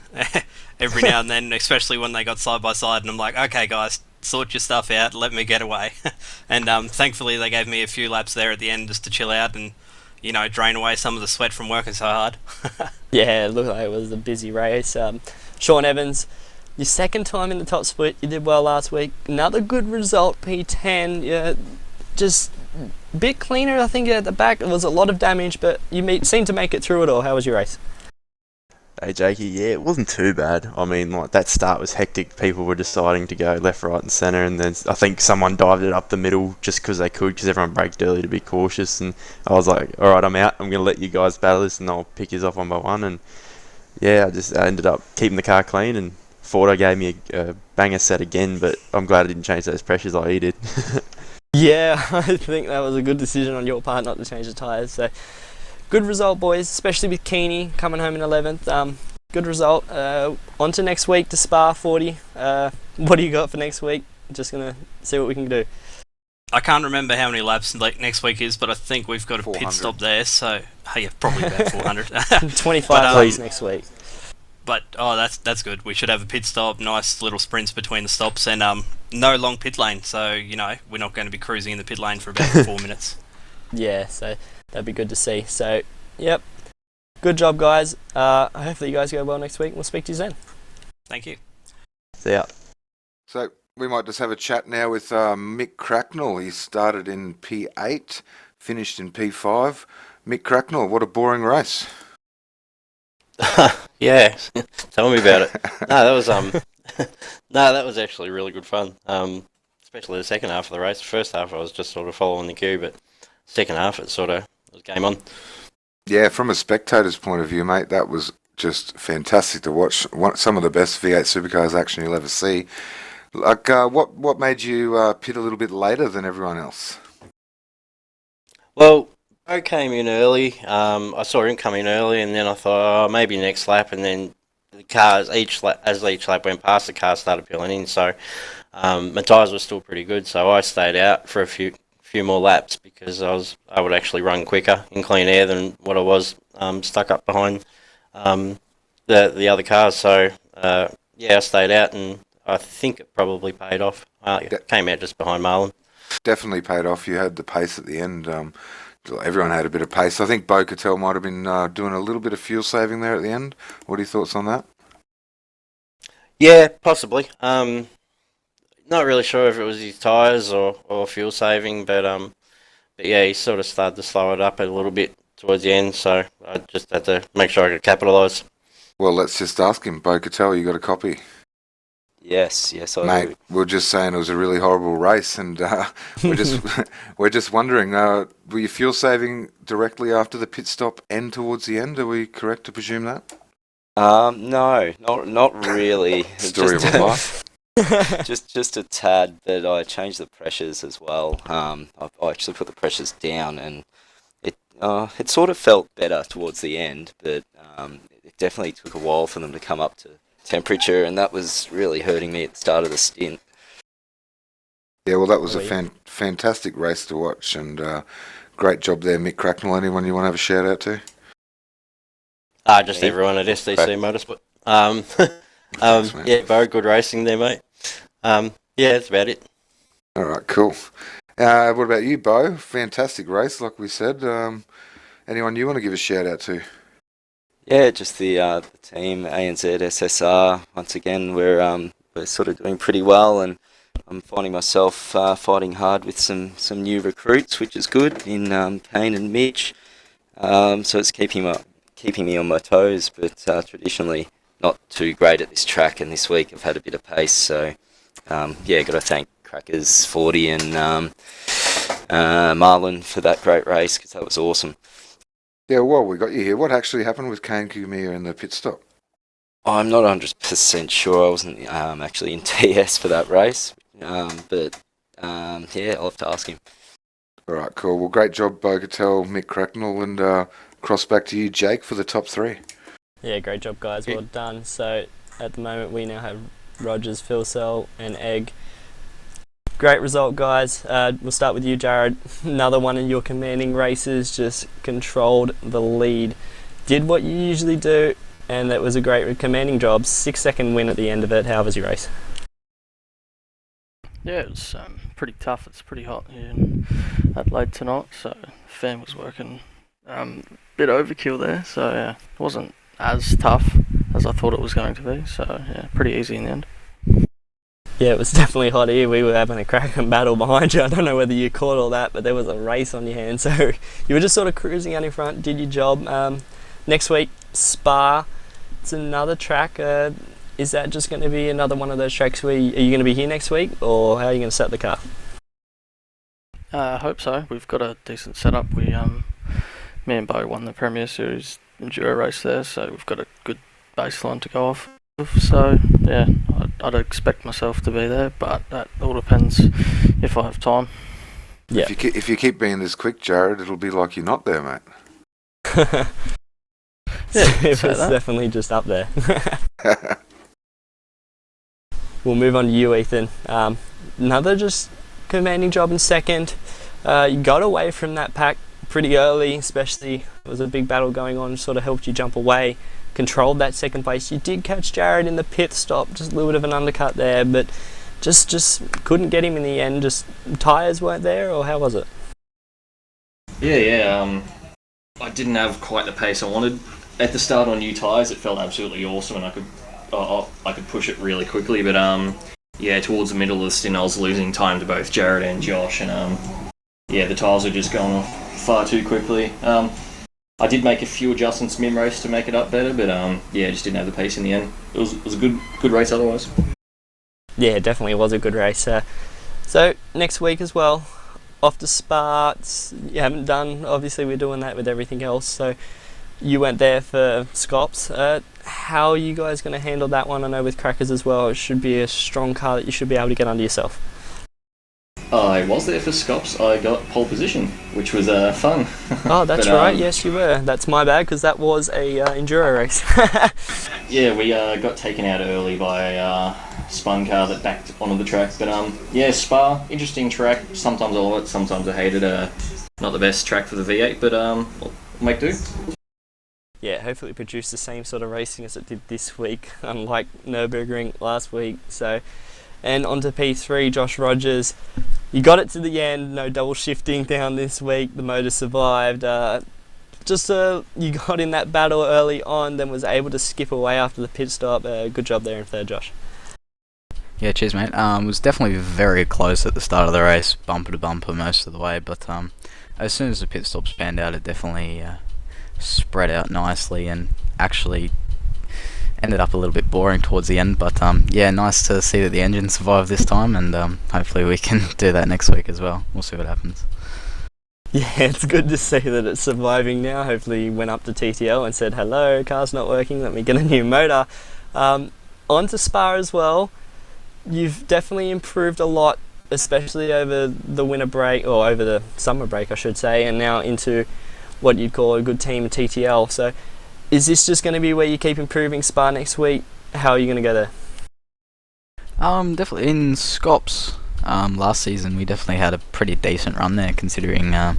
every now and then, especially when they got side by side, and I'm like, okay guys, sort your stuff out, let me get away. And thankfully they gave me a few laps there at the end just to chill out and drain away some of the sweat from working so hard.
Yeah, it looked like it was a busy race. Sean Evans, your second time in the top split, you did well last week. Another good result, P10. Yeah, just a bit cleaner, I think, at the back. There was a lot of damage, but you seemed to make it through it all. How was your race?
Hey Jakey, yeah, it wasn't too bad. I mean, like, that start was hectic. People were deciding to go left, right and centre, and then I think someone dived it up the middle just because they could, because everyone braked early to be cautious, and I was like, alright, I'm out, I'm going to let you guys battle this and I'll pick you off one by one. And yeah, I ended up keeping the car clean, and Fordo gave me a banger set again, but I'm glad I didn't change those pressures like he did.
Yeah, I think that was a good decision on your part not to change the tyres. So good result, boys, especially with Keeney coming home in 11th. Good result. On to next week to Spa 40. What do you got for next week? Just going to see what we can do.
I can't remember how many laps next week is, but I think we've got a
400.
pit stop there, so yeah, probably about 400.
25 laps next week.
But that's good. We should have a pit stop, nice little sprints between the stops, and no long pit lane. So we're not going to be cruising in the pit lane for about 4 minutes.
Yeah, so that'd be good to see. So, yep. Good job, guys. Hopefully you guys go well next week. We'll speak to you then.
Thank you.
See ya.
So we might just have a chat now with Mick Cracknell. He started in P8, finished in P5. Mick Cracknell, what a boring race.
Yeah, tell me about it. That was actually really good fun. Especially the second half of the race. The first half I was just sort of following the queue, but second half it was game on.
Yeah, from a spectator's point of view, mate, that was just fantastic to watch. Some of the best V8 supercars action you'll ever see. Like, what made you pit a little bit later than everyone else?
Well, Bo came in early. I saw him come in early, and then I thought, oh, maybe next lap. And then the cars, as each lap went past, the cars started peeling in. So my tyres were still pretty good. So I stayed out for a few more laps because I would actually run quicker in clean air than what I was stuck up behind the other cars. So yeah, I stayed out, and I think it probably paid off. Came out just behind Marlon.
Definitely paid off. You had the pace at the end. Everyone had a bit of pace. I think Bo Cattell might have been doing a little bit of fuel saving there at the end. What are your thoughts on that?
Yeah, possibly. Not really sure if it was his tyres or fuel saving, but yeah, he sort of started to slow it up a little bit towards the end, so I just had to make sure I could capitalise.
Well, let's just ask him. Bo Cattell, you got a copy?
Yes, I
Mate,
do.
we're just saying it was a really horrible race, and we're just wondering, were you fuel saving directly after the pit stop and towards the end? Are we correct to presume that?
No, not really.
Story of my life.
Just a tad, but I changed the pressures as well. I actually put the pressures down, and it sort of felt better towards the end, but it definitely took a while for them to come up to temperature, and that was really hurting me at the start of the stint.
Yeah, well, that was a fantastic race to watch, and great job there, Mick Cracknell. Anyone you want to have a shout out to?
Just everyone at SDC Motorsport. Yeah, very good racing there, mate. Yeah, that's about it.
All right, cool. What about you, Bo? Fantastic race, like we said. Anyone you want to give a shout out to?
Yeah, just the team ANZ SSR. Once again, we're sort of doing pretty well, and I'm finding myself fighting hard with some new recruits, which is good in Kane and Mitch. So it's keeping me on my toes, but traditionally not too great at this track. And this week I've had a bit of pace, so got to thank Crackers 40 and Marlon for that great race, because that was awesome.
Yeah, well, we got you here. What actually happened with Kane Kumia in the pit stop?
I'm not 100% sure. I wasn't actually in TS for that race, but I'll have to ask him.
All right, cool. Well, great job, Bo Cattell, Mick Cracknell, and cross back to you, Jake, for the top three.
Yeah, great job, guys. Well done. So at the moment we now have Rogers, Phil Cell, and Egg. Great result, guys. We'll start with you, Jared. Another one of your commanding races, just controlled the lead. Did what you usually do, and that was a great commanding job. 6-second win at the end of it. How was your race?
Yeah, it was pretty tough. It's pretty hot here in Adelaide tonight, so the fan was working bit overkill there, so yeah, it wasn't as tough as I thought it was going to be, so yeah, pretty easy in the end.
Yeah, it was definitely hot here. We were having a cracking battle behind you. I don't know whether you caught all that, but there was a race on your hands. So you were just sort of cruising out in front, did your job. Next week, Spa. It's another track. Is that just going to be another one of those tracks where are you going to be here next week, or how are you going to set the car?
I hope so. We've got a decent setup. Me and Bo won the Premier Series Enduro race there, so we've got a good baseline to go off. So yeah, I'd expect myself to be there, but that all depends if I have time.
Yeah.
If you keep being this quick, Jared, it'll be like you're not there, mate.
It was definitely just up there. We'll move on to you, Ethan. Another just commanding job in second. You got away from that pack pretty early, especially there was a big battle going on, sort of helped you jump away. Controlled that second place. You did catch Jared in the pit stop, just a little bit of an undercut there, but just couldn't get him in the end. Just tyres weren't there, or how was it?
Yeah. I didn't have quite the pace I wanted at the start on new tyres. It felt absolutely awesome, and I could push it really quickly. But towards the middle of the stint, I was losing time to both Jared and Josh, and the tyres were just going off far too quickly. I did make a few adjustments mid-race to make it up better, but just didn't have the pace in the end. It was a good race otherwise.
Yeah, it definitely was a good race. So next week as well, off to Spa. You haven't done, obviously we're doing that with everything else, so you went there for Scops. How are you guys going to handle that one? I know with Crackers as well, it should be a strong car that you should be able to get under yourself.
I was there for Scops. I got pole position, which was fun.
Oh, that's right. Yes, you were. That's my bad, because that was a enduro race.
Yeah, we got taken out early by a spun car that backed onto the track. But Spa, interesting track. Sometimes I love it, sometimes I hate it. Not the best track for the V8, but we'll make do.
Yeah, hopefully it produced the same sort of racing as it did this week, unlike Nürburgring last week. And on to P3, Josh Rogers. You got it to the end, no double shifting down this week. The motor survived. You got in that battle early on, then was able to skip away after the pit stop. Good job there in third, Josh.
Yeah, cheers, mate. It was definitely very close at the start of the race, bumper to bumper most of the way. But as soon as the pit stops panned out, it definitely spread out nicely and actually ended up a little bit boring towards the end. But yeah, nice to see that the engine survived this time, and hopefully we can do that next week as well. We'll see what happens.
Yeah, it's good to see that it's surviving now. Hopefully you went up to TTL and said, hello, car's not working, let me get a new motor. On to Spa as well. You've definitely improved a lot, especially over the winter break, or over the summer break I should say, and now into what you'd call a good team at TTL. So is this just going to be where you keep improving Spa next week? How are you going to go there?
Definitely in Scops. Last season we definitely had a pretty decent run there, considering our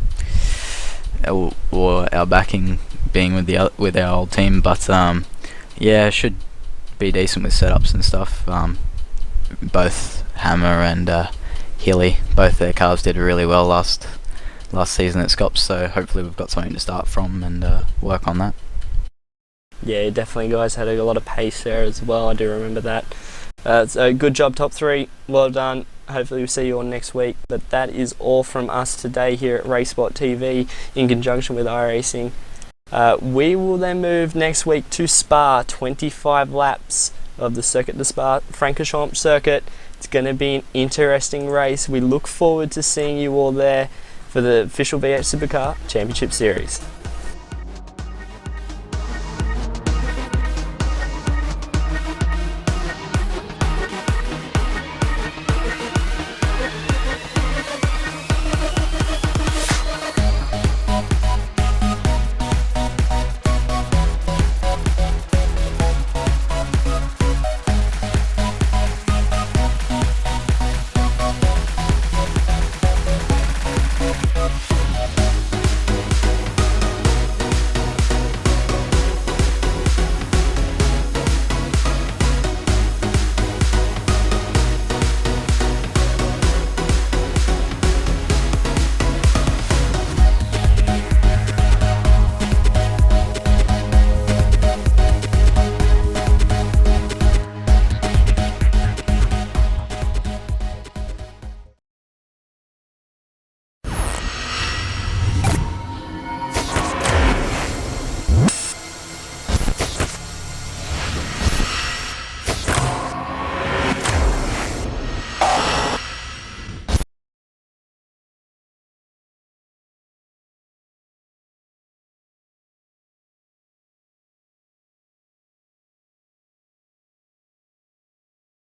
backing being with our old team. But yeah, should be decent with setups and stuff. Both Hammer and Healy, both their cars did really well last season at Scops, so hopefully we've got something to start from and work on that.
Yeah, definitely guys had a lot of pace there as well, I do remember that. So good job top 3, well done. Hopefully we'll see you all next week. But that is all from us today here at RaceSpot TV in conjunction with iRacing. We will then move next week to Spa, 25 laps of the Circuit de Spa Francorchamps circuit. It's going to be an interesting race. We look forward to seeing you all there for the official V8 Supercar Championship Series.